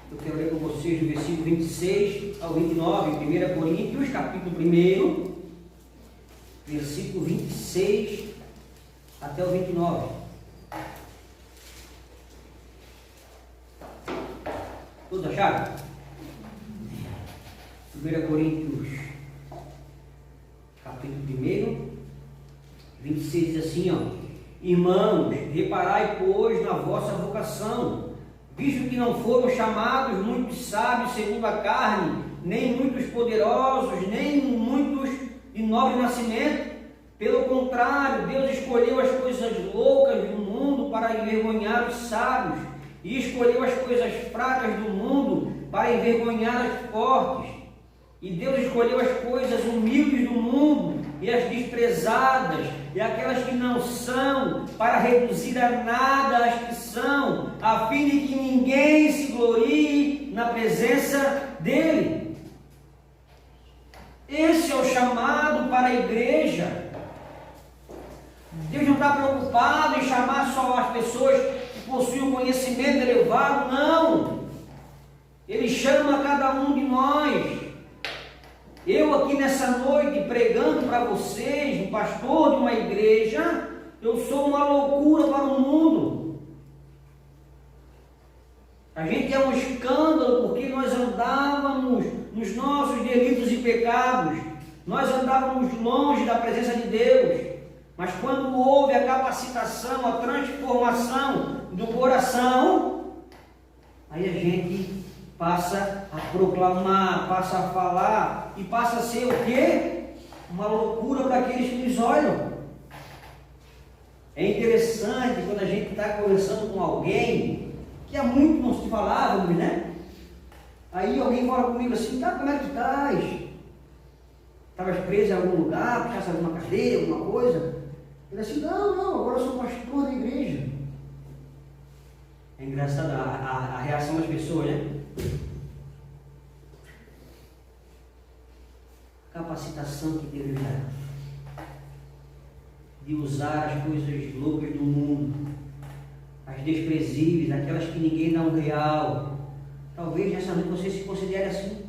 Eu quero ler com vocês do versículo 26 ao 29, 1 Coríntios, capítulo 1, versículo 26 até o 29. Todos acharam? 1 Coríntios, capítulo 1, 26 diz assim, ó: irmãos, reparai, pois, na vossa vocação, visto que não foram chamados muitos sábios segundo a carne, nem muitos poderosos, nem muitos de nobre nascimento. Pelo contrário, Deus escolheu as coisas loucas do mundo para envergonhar os sábios, e escolheu as coisas fracas do mundo para envergonhar as fortes. E Deus escolheu as coisas humildes do mundo e as desprezadas, e aquelas que não são, para reduzir a nada as que são, a fim de que ninguém se glorie na presença dele. Esse é o chamado para a igreja. Deus não está preocupado em chamar só as pessoas que possuem um conhecimento elevado, não. Ele chama cada um de nós. Eu aqui nessa noite pregando para vocês, um pastor de uma igreja, eu sou uma loucura para o mundo. A gente é um escândalo porque nós andávamos nos nossos delitos e pecados, nós andávamos longe da presença de Deus. Mas quando houve a capacitação, a transformação do coração, aí a gente passa a proclamar, passa a falar e passa a ser o quê? Uma loucura para aqueles que nos olham. É interessante quando a gente está conversando com alguém que há muito não se falávamos, né? Aí alguém fala comigo assim: tá, como é que tu estás? Estavas preso em algum lugar, puxasse alguma cadeia, alguma coisa? Ele assim: não, agora eu sou pastor da igreja. É engraçado a reação das pessoas, né? Capacitação que Deus dá de usar as coisas loucas do mundo, as desprezíveis, aquelas que ninguém dá um real. Talvez nessa noite você se considere assim: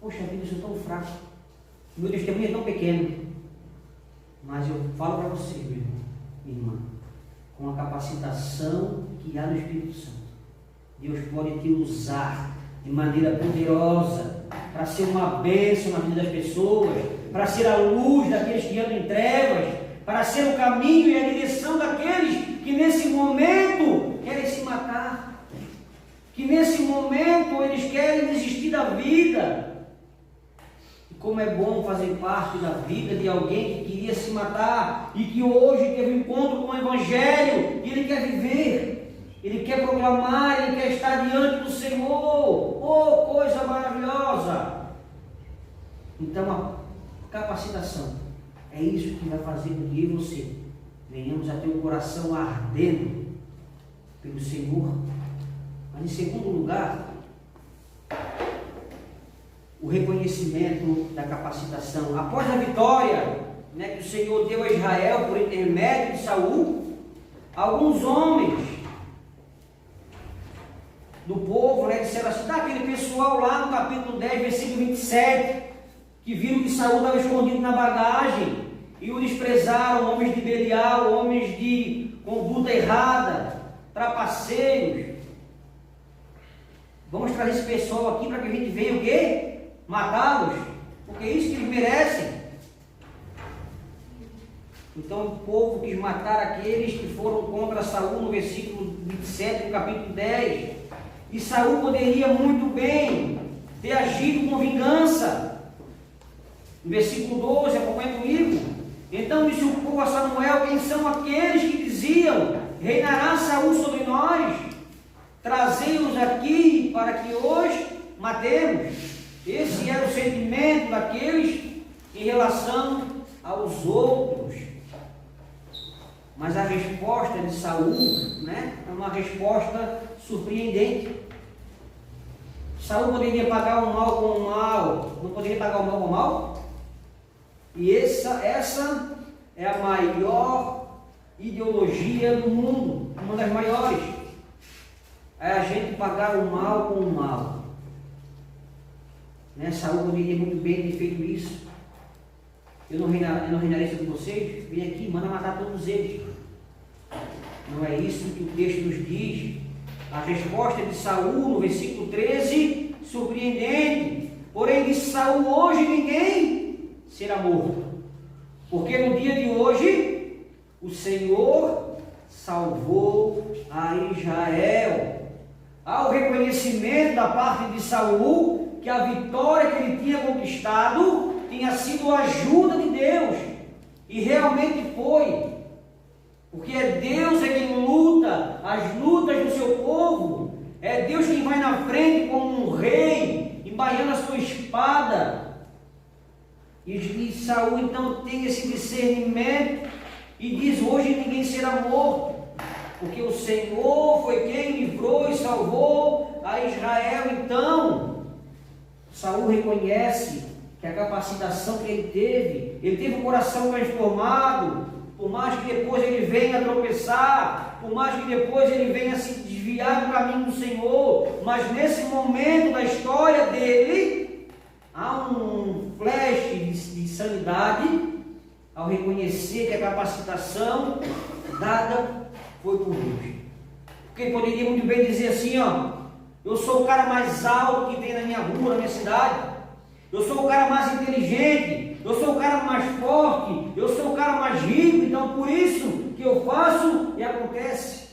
poxa vida, eu sou tão fraco, meu testemunho é tão pequeno. Mas eu falo para você, meu irmão, minha irmã, com a capacitação que há no Espírito Santo, Deus pode te usar de maneira poderosa para ser uma bênção na vida das pessoas, para ser a luz daqueles que andam em trevas, para ser o caminho e a direção daqueles que nesse momento querem se matar, que nesse momento eles querem desistir da vida. Como é bom fazer parte da vida de alguém que queria se matar e que hoje teve um encontro com o Evangelho e ele quer viver, ele quer proclamar, ele quer estar diante do Senhor. Oh, coisa maravilhosa! Então a capacitação é isso que vai fazer com que eu e você venhamos a ter um coração ardendo pelo Senhor. Mas em segundo lugar, o reconhecimento da capacitação. Após a vitória, né, que o Senhor deu a Israel por intermédio de Saul, alguns homens do povo, né, disseram assim: tá, aquele pessoal lá no capítulo 10, versículo 27, que viram que Saul estava escondido na bagagem e o desprezaram, homens de Belial, homens de conduta errada, trapaceiros. Vamos trazer esse pessoal aqui para que a gente venha o quê? Matá-los, porque é isso que eles merecem. Então o povo quis matar aqueles que foram contra Saul no versículo 27 do capítulo 10. E Saul poderia muito bem ter agido com vingança. No versículo 12, acompanha comigo. Então disse o povo a Samuel: quem são aqueles que diziam: reinará Saul sobre nós? Trazei-os aqui para que hoje matemos. Esse era o sentimento daqueles em relação aos outros. Mas a resposta de Saul, né, é uma resposta surpreendente. Saul poderia pagar o mal com o mal, não poderia pagar o mal com o mal? E essa é a maior ideologia do mundo, uma das maiores. É a gente pagar o mal com o mal. Né? Saul poderia muito bem ter feito isso. Eu não reinarei sobre vocês? Vem aqui, manda matar todos eles. Não é isso que o texto nos diz. A resposta de Saul no versículo 13, surpreendente. Porém disse Saul: hoje ninguém será morto, porque no dia de hoje o Senhor salvou a Israel. Há o reconhecimento da parte de Saul que a vitória que ele tinha conquistado tinha sido a ajuda de Deus, e realmente foi, porque é Deus quem luta as lutas do seu povo, é Deus quem vai na frente como um rei, embaiando a sua espada. E Saul então tem esse discernimento e diz: hoje ninguém será morto, porque o Senhor foi quem livrou e salvou a Israel. Então Saul reconhece que a capacitação que ele teve o coração transformado, por mais que depois ele venha tropeçar, por mais que depois ele venha se desviar do caminho do Senhor, mas nesse momento da história dele, há um flash de sanidade, ao reconhecer que a capacitação dada foi por Deus. Porque ele poderia muito bem dizer assim, eu sou o cara mais alto que tem na minha rua, na minha cidade, eu sou o cara mais inteligente, eu sou o cara mais forte, eu sou o cara mais rico, então por isso que eu faço e acontece.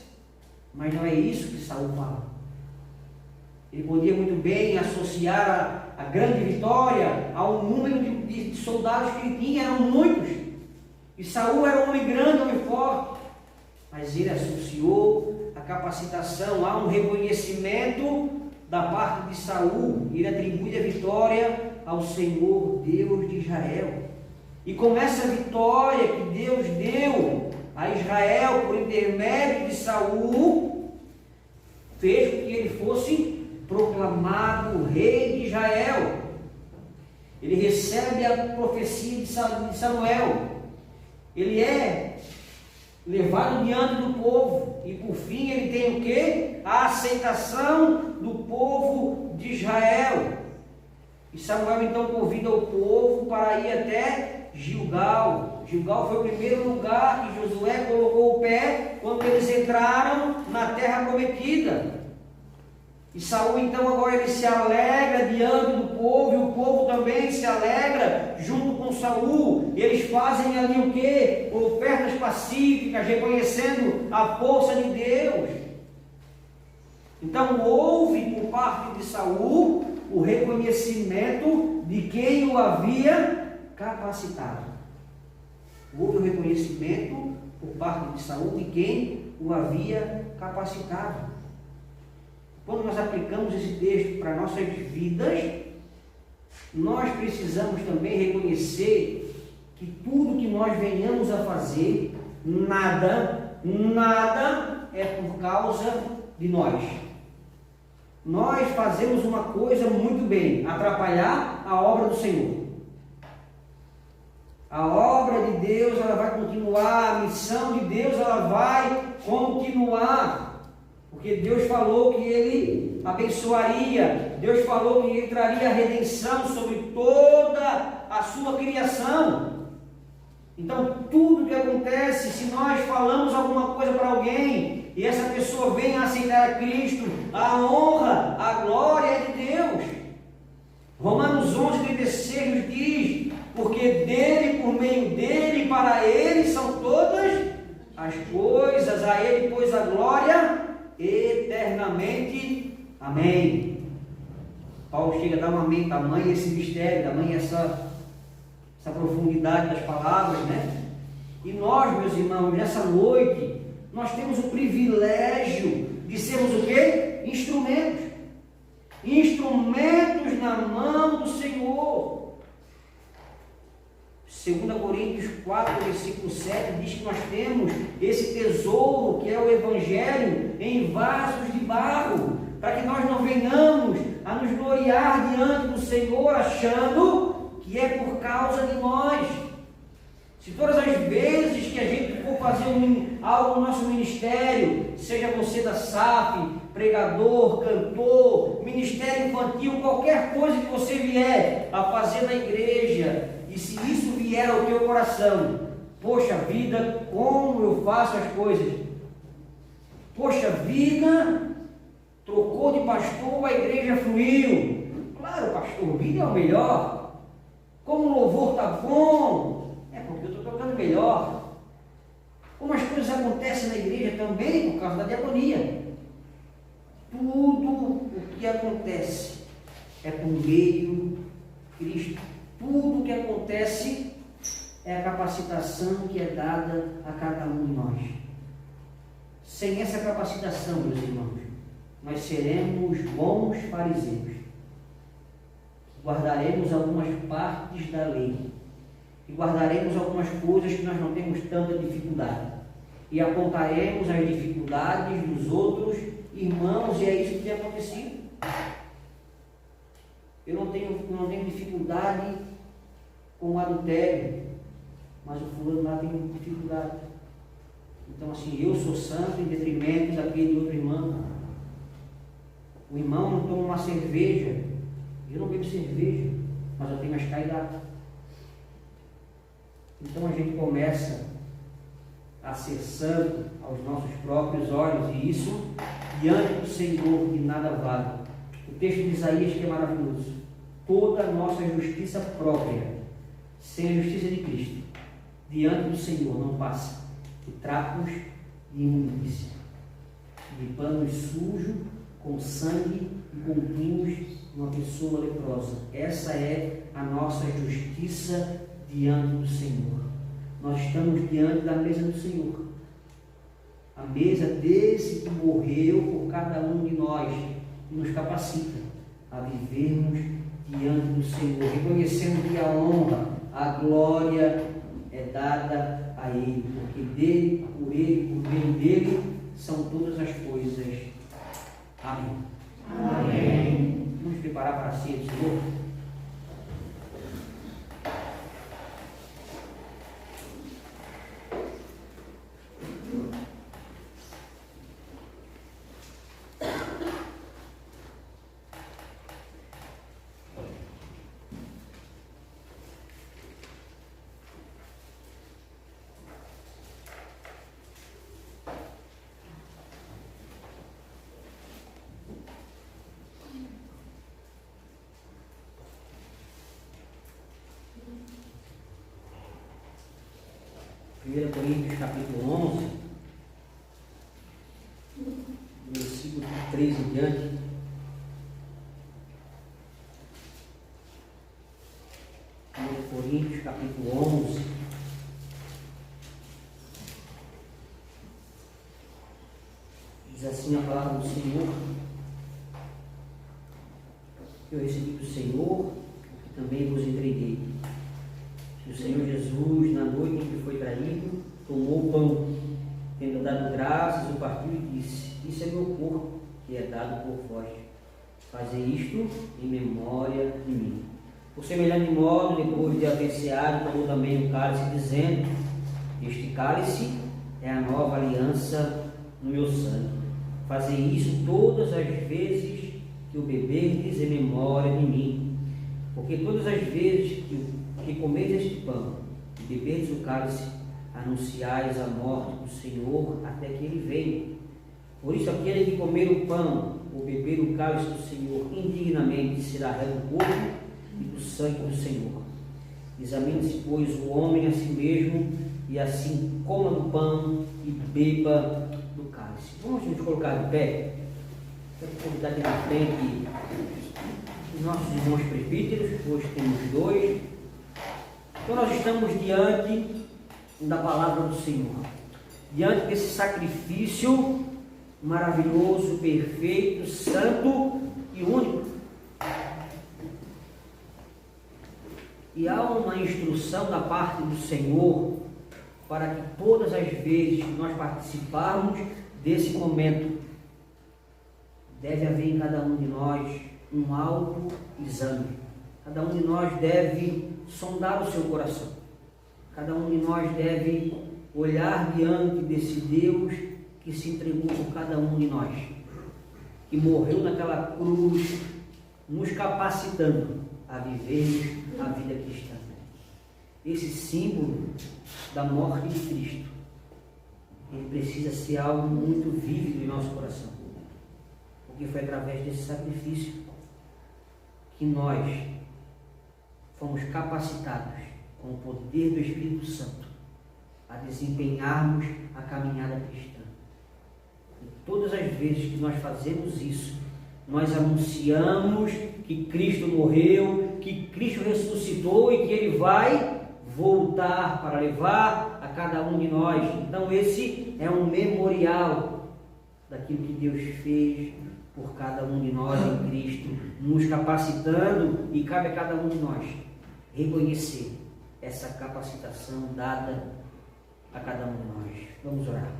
Mas não é isso que Saul fala. Ele podia muito bem associar a grande vitória ao número de soldados que ele tinha, eram muitos. E Saul era um homem grande, um homem forte. Mas ele associou a capacitação a um reconhecimento da parte de Saul. Ele atribui a vitória ao Senhor Deus de Israel. E com essa vitória que Deus deu a Israel por intermédio de Saul, fez com que ele fosse proclamado rei de Israel. Ele recebe a profecia de Samuel. Ele é levado diante do povo e por fim ele tem o quê? A aceitação do povo de Israel. E Samuel então convida o povo para ir até Gilgal. Gilgal foi o primeiro lugar que Josué colocou o pé quando eles entraram na terra prometida. E Saul então agora ele se alegra diante do povo, e o povo também se alegra junto com Saul. Eles fazem ali o quê? Ofertas pacíficas, reconhecendo a força de Deus. Então houve por parte de Saul o reconhecimento de quem o havia capacitado. Houve o reconhecimento por parte de Saul de quem o havia capacitado. Quando nós aplicamos esse texto para nossas vidas, nós precisamos também reconhecer que tudo que nós venhamos a fazer, nada é por causa de nós. Nós fazemos uma coisa muito bem, atrapalhar a obra do Senhor. A obra de Deus ela vai continuar, a missão de Deus ela vai continuar. Porque Deus falou que Ele abençoaria, Deus falou que Ele traria a redenção sobre toda a sua criação. Então tudo que acontece, se nós falamos alguma coisa para alguém, e essa pessoa vem a aceitar a Cristo, a honra, a glória é de Deus. Romanos 11:36 diz: porque dele, por meio dele, para ele são todas as coisas, a ele pois a glória eternamente. Amém. Paulo chega a dar um amém, tamanho esse mistério, tamanho essa profundidade das palavras, né? E nós, meus irmãos, nessa noite, nós temos o privilégio de sermos o quê? Instrumentos. Instrumentos na mão do Senhor. 2 Coríntios 4, versículo 7 diz que nós temos esse tesouro que é o Evangelho em vasos de barro, para que nós não venhamos a nos gloriar diante do Senhor achando que é por causa de nós. Se todas as vezes que a gente for fazer algo no nosso ministério, seja você da SAF, pregador, cantor, ministério infantil, qualquer coisa que você vier a fazer na igreja, e se isso vier ao teu coração, poxa vida, como eu faço as coisas, poxa vida, trocou de pastor, a igreja fluiu, claro pastor, o vídeo é o melhor, como o louvor está bom, é porque eu estou tocando melhor. Como as coisas acontecem na igreja também por causa da diaconia. Tudo o que acontece é por meio de Cristo. Tudo o que acontece é a capacitação que é dada a cada um de nós. Sem essa capacitação, meus irmãos, nós seremos bons fariseus. Guardaremos algumas partes da lei. E guardaremos algumas coisas que nós não temos tanta dificuldade. E apontaremos as dificuldades dos outros irmãos, e é isso que tem acontecido. Eu não tenho dificuldade com o adultério, mas o fulano lá tem dificuldade. Então, assim, eu sou santo em detrimento daquele outro irmão. O irmão não toma uma cerveja, eu não bebo cerveja, mas eu tenho as caidadas. Então a gente começa a ser santo aos nossos próprios olhos, e isso diante do Senhor de nada vale. O texto de Isaías que é maravilhoso. Toda a nossa justiça própria, sem a justiça de Cristo, diante do Senhor não passa de trapos de imundícia, de panos sujos com sangue e com pinhos de uma pessoa leprosa. Essa é a nossa justiça diante do Senhor. Nós estamos diante da mesa do Senhor, a mesa desse que morreu por cada um de nós e nos capacita a vivermos diante do Senhor, reconhecendo que a honra, a glória é dada a Ele, porque dele, por Ele, por meio dele são todas as coisas. Amém. Amém. Vamos preparar para a ceia do Senhor? Primeira Coríntios capítulo 11, versículo 3 em diante. Primeira Coríntios capítulo 11, diz assim a palavra do Senhor: eu recebi do Senhor, que também vos entreguei. O Senhor Jesus, na noite em que foi traído, tomou o pão, tendo dado graças, o partiu e disse: isso é meu corpo, que é dado por vós. Fazei isto em memória de mim. Por semelhante modo, depois de haver ceado, tomou também o cálice, dizendo: este cálice é a nova aliança no meu sangue. Fazei isso todas as vezes que o beberdes em memória de mim. Porque todas as vezes que comeis este pão e beberdes o cálice, anunciais a morte do Senhor até que Ele venha. Por isso, aquele que comer o pão ou beber o cálice do Senhor indignamente será réu do corpo e do sangue do Senhor. Examine-se, pois, o homem a si mesmo, e assim coma do pão e beba do cálice. Vamos nos colocar de pé. Quero convidar aqui na frente os nossos irmãos presbíteros. Hoje temos 2. Então nós estamos diante da palavra do Senhor, diante desse sacrifício maravilhoso, perfeito, santo e único. E há uma instrução da parte do Senhor para que todas as vezes que nós participarmos desse momento, deve haver em cada um de nós um autoexame. Cada um de nós deve sondar o seu coração. Cada um de nós deve olhar diante desse Deus que se entregou por cada um de nós, que morreu naquela cruz, nos capacitando a viver a vida cristã. Esse símbolo da morte de Cristo, ele precisa ser algo muito vívido em nosso coração, porque foi através desse sacrifício que nós fomos capacitados com o poder do Espírito Santo a desempenharmos a caminhada cristã. E todas as vezes que nós fazemos isso, nós anunciamos que Cristo morreu, que Cristo ressuscitou e que Ele vai voltar para levar a cada um de nós. Então esse é um memorial daquilo que Deus fez por cada um de nós em Cristo, nos capacitando, e cabe a cada um de nós reconhecer essa capacitação dada a cada um de nós. Vamos orar.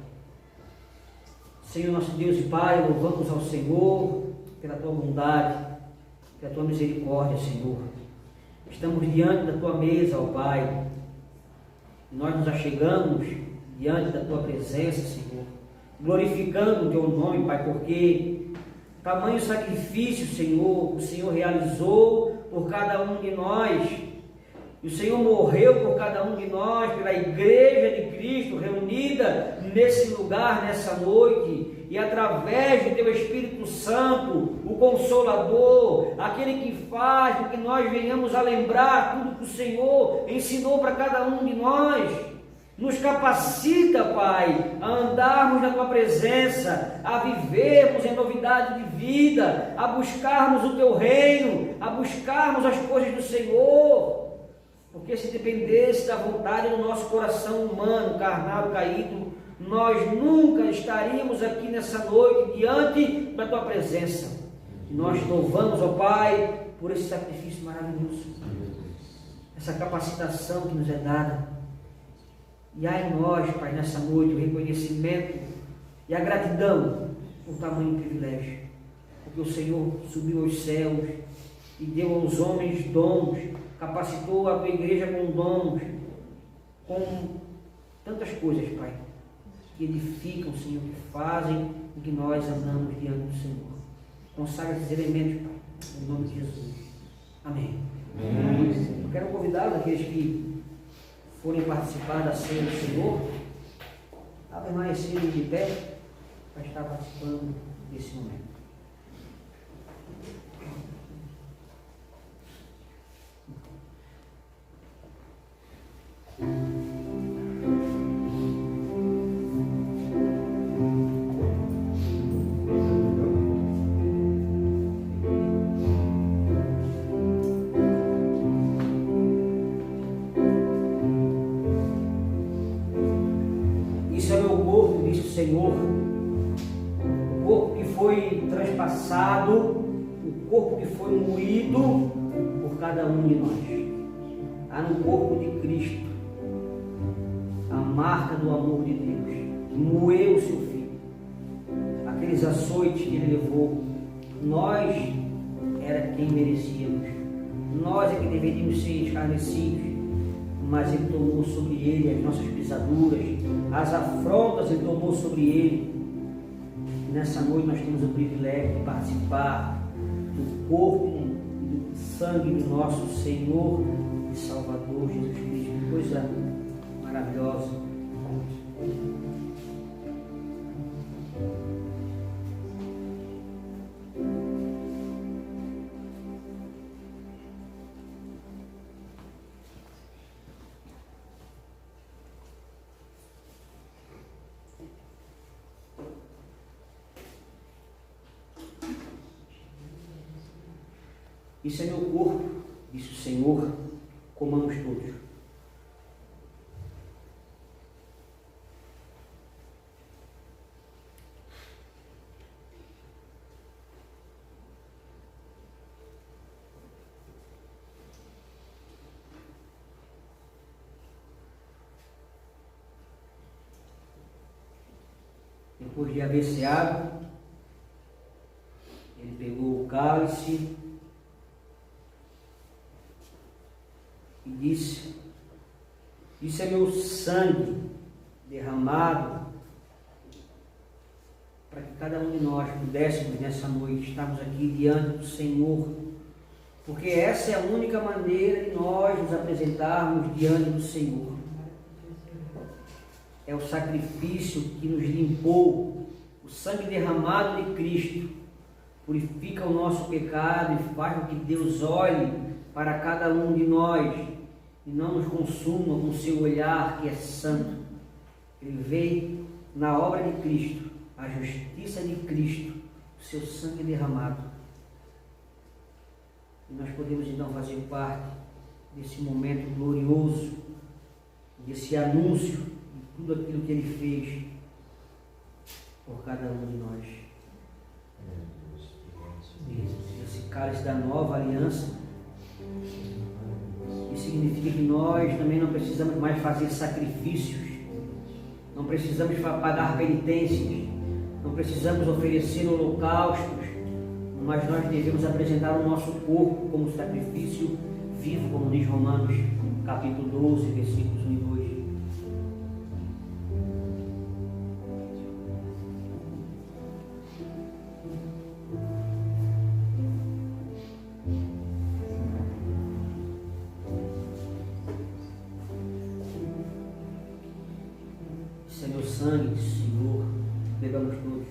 Senhor nosso Deus e Pai, louvamos ao Senhor pela Tua bondade, pela Tua misericórdia, Senhor. Estamos diante da Tua mesa, ó Pai. Nós nos achegamos diante da Tua presença, Senhor, glorificando o Teu nome, Pai, porque tamanho sacrifício, Senhor, o Senhor realizou por cada um de nós. E o Senhor morreu por cada um de nós, pela igreja de Cristo reunida nesse lugar, nessa noite. E através do Teu Espírito Santo, o Consolador, aquele que faz com que nós venhamos a lembrar tudo que o Senhor ensinou para cada um de nós, nos capacita, Pai, a andarmos na Tua presença, a vivermos em novidade de vida, a buscarmos o Teu reino, a buscarmos as coisas do Senhor. Porque se dependesse da vontade do nosso coração humano, carnal, caído, nós nunca estaríamos aqui nessa noite diante da Tua presença. E nós louvamos, ó Pai, por esse sacrifício maravilhoso, essa capacitação que nos é dada. E há em nós, Pai, nessa noite o reconhecimento e a gratidão por tamanho privilégio, porque o Senhor subiu aos céus e deu aos homens dons, capacitou a Tua igreja com dons, com tantas coisas, Pai, que edificam, Senhor, que fazem com que nós andamos diante do Senhor. Consagra esses elementos, Pai, em nome de Jesus. Amém. Eu quero convidá-los, aqueles que forem participar da ceia do Senhor, a permanecerem de pé para estar participando desse momento. Senhor, o corpo que foi transpassado, o corpo que foi moído por cada um de nós. Há no corpo de Cristo a marca do amor de Deus, que moeu o seu Filho. Aqueles açoites que Ele levou, nós era quem merecíamos, nós é que deveríamos ser escarnecidos, mas Ele tomou sobre Ele as nossas pisaduras, as afrontas Ele tomou sobre Ele. E nessa noite nós temos o privilégio de participar do corpo e do sangue do nosso Senhor e Salvador Jesus Cristo. Que coisa maravilhosa. Isso é meu corpo, disse o Senhor, comamos todos. Depois de haver ceado, Ele pegou o cálice e disse: isso é meu sangue derramado para que cada um de nós pudéssemos nessa noite estarmos aqui diante do Senhor, porque essa é a única maneira de nós nos apresentarmos diante do Senhor. É o sacrifício que nos limpou, o sangue derramado de Cristo purifica o nosso pecado e faz com que Deus olhe para cada um de nós e não nos consuma com o seu olhar que é santo, Ele veio na obra de Cristo, a justiça de Cristo, o seu sangue derramado. E nós podemos então fazer parte desse momento glorioso, desse anúncio de tudo aquilo que Ele fez por cada um de nós. Esse cálice da nova aliança, que significa que nós também não precisamos mais fazer sacrifícios, não precisamos pagar penitências, não precisamos oferecer holocaustos, mas nós devemos apresentar o nosso corpo como sacrifício vivo, como diz Romanos capítulo 12, versículos 1 e 2. Esse é meu sangue, Senhor, bebamos todos.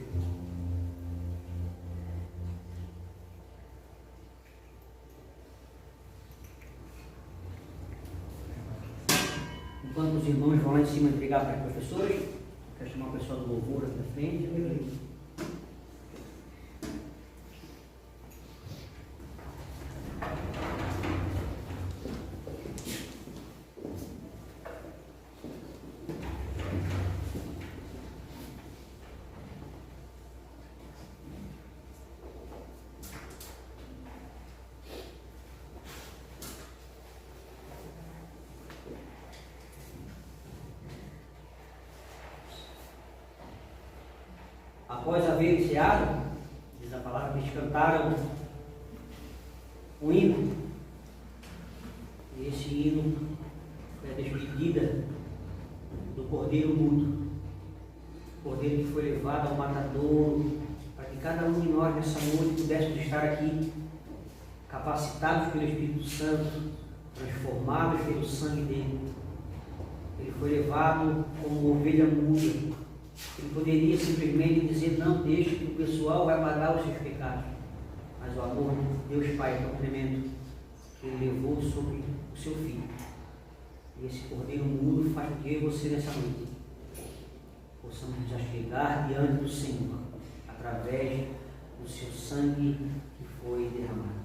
Enquanto os irmãos vão lá em cima entregar para as professoras, quero chamar o pessoal do louvor aqui à frente. Após haver ceado, diz a palavra, eles cantaram um hino. E esse hino é a despedida do Cordeiro Mudo. O Cordeiro que foi levado ao matadouro, para que cada um de nós nessa noite pudéssemos estar aqui, capacitados pelo Espírito Santo, transformados pelo sangue dele. Ele foi levado como ovelha muda. Ele poderia simplesmente dizer, não, deixe que o pessoal vai pagar os seus pecados. Mas o amor de Deus Pai é tão tremendo que Ele levou sobre o seu Filho. E esse Cordeiro mudo faz com que eu e você nessa noite possamos já chegar diante do Senhor, através do seu sangue que foi derramado.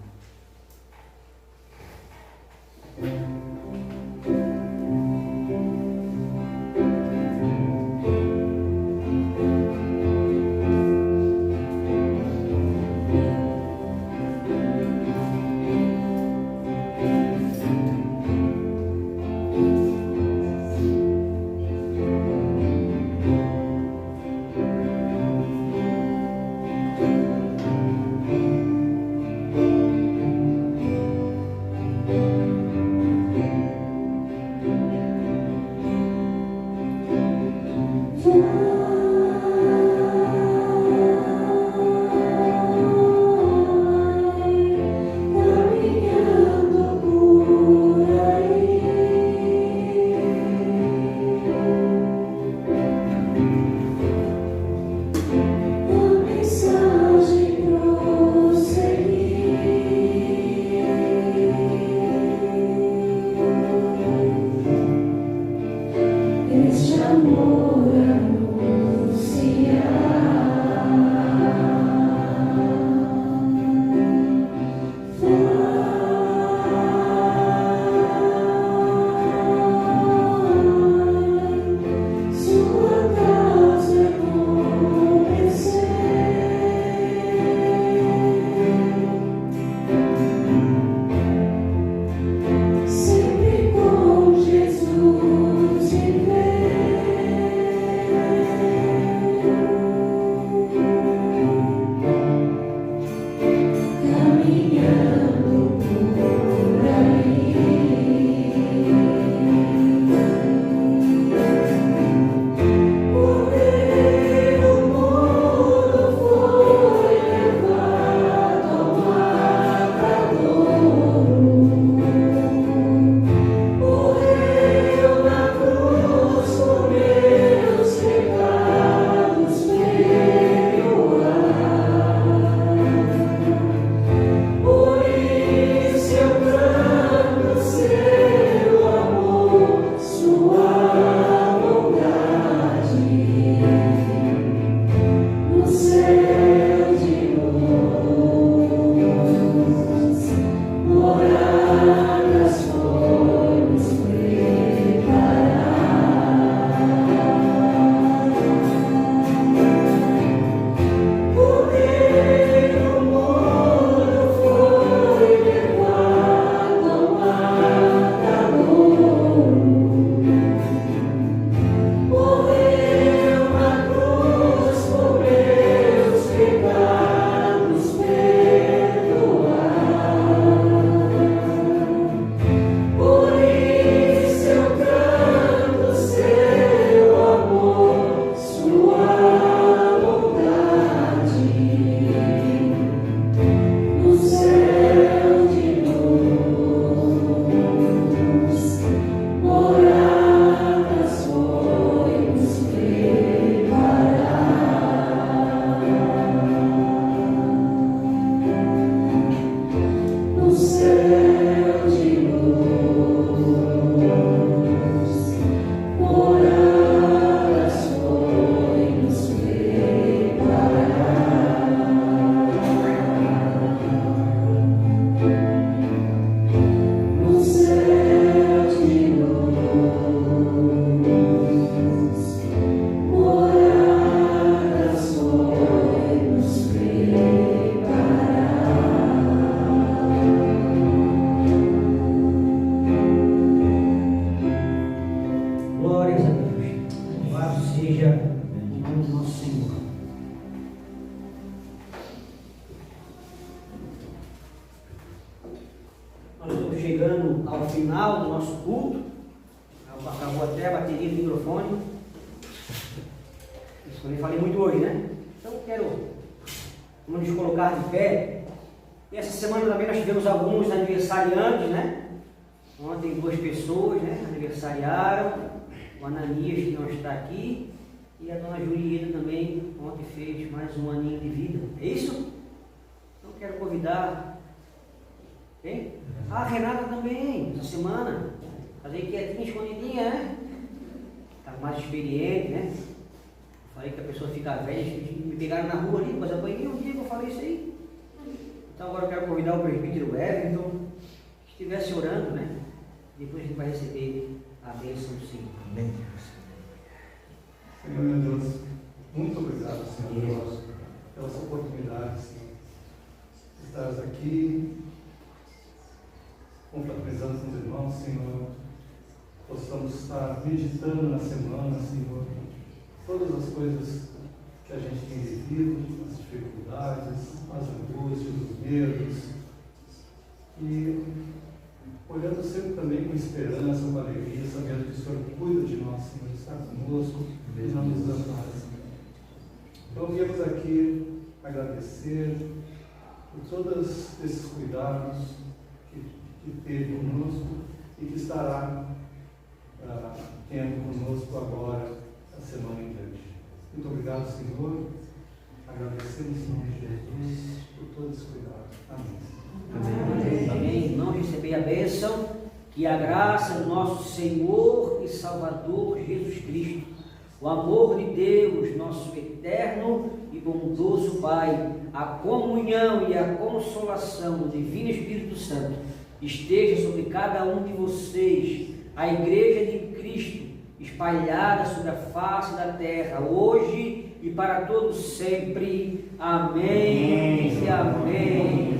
nosso culto. Acabou até a bateria do microfone. Isso eu nem falei muito hoje, né? Então vamos nos colocar de pé. E essa semana também nós tivemos alguns aniversariantes, né? Ontem 2 pessoas, né, aniversariaram. O Ananias, que não está aqui, e a dona Julieta também ontem fez mais um aninho de vida. É isso? Então quero convidar. Quem? A Renata também, essa semana. Fazer quietinha, escondidinha, né? Está mais experiente, né? Falei que a pessoa fica velha, me pegaram na rua ali, mas apanhei um dia que eu falei isso aí. Então agora eu quero convidar o presbítero Everton, que estivesse orando, né? Depois a gente vai receber a bênção do Senhor. Amém. Senhor meu Deus, muito obrigado, Senhor Deus, pela sua oportunidade, Senhor, de estarmos aqui, confraternizando com os irmãos, Senhor, possamos estar meditando na semana, Senhor, todas as coisas que a gente tem vivido, as dificuldades, as angústias, os medos, e olhando sempre também com esperança, com alegria, sabendo que o Senhor cuida de nós, Senhor, está conosco e não nos desampara, Senhor. Então viemos aqui agradecer por todos esses cuidados que teve conosco e que estará tendo conosco agora, a semana em diante. Muito obrigado, Senhor. Agradecemos em nome de Jesus por todos os cuidados. Amém. Amém. Não receber a bênção, que a graça do nosso Senhor e Salvador Jesus Cristo, o amor de Deus, nosso eterno e bondoso Pai, a comunhão e a consolação do Divino Espírito Santo esteja sobre cada um de vocês, a Igreja de Cristo, espalhada sobre a face da terra, hoje e para todos sempre. Amém. Amém.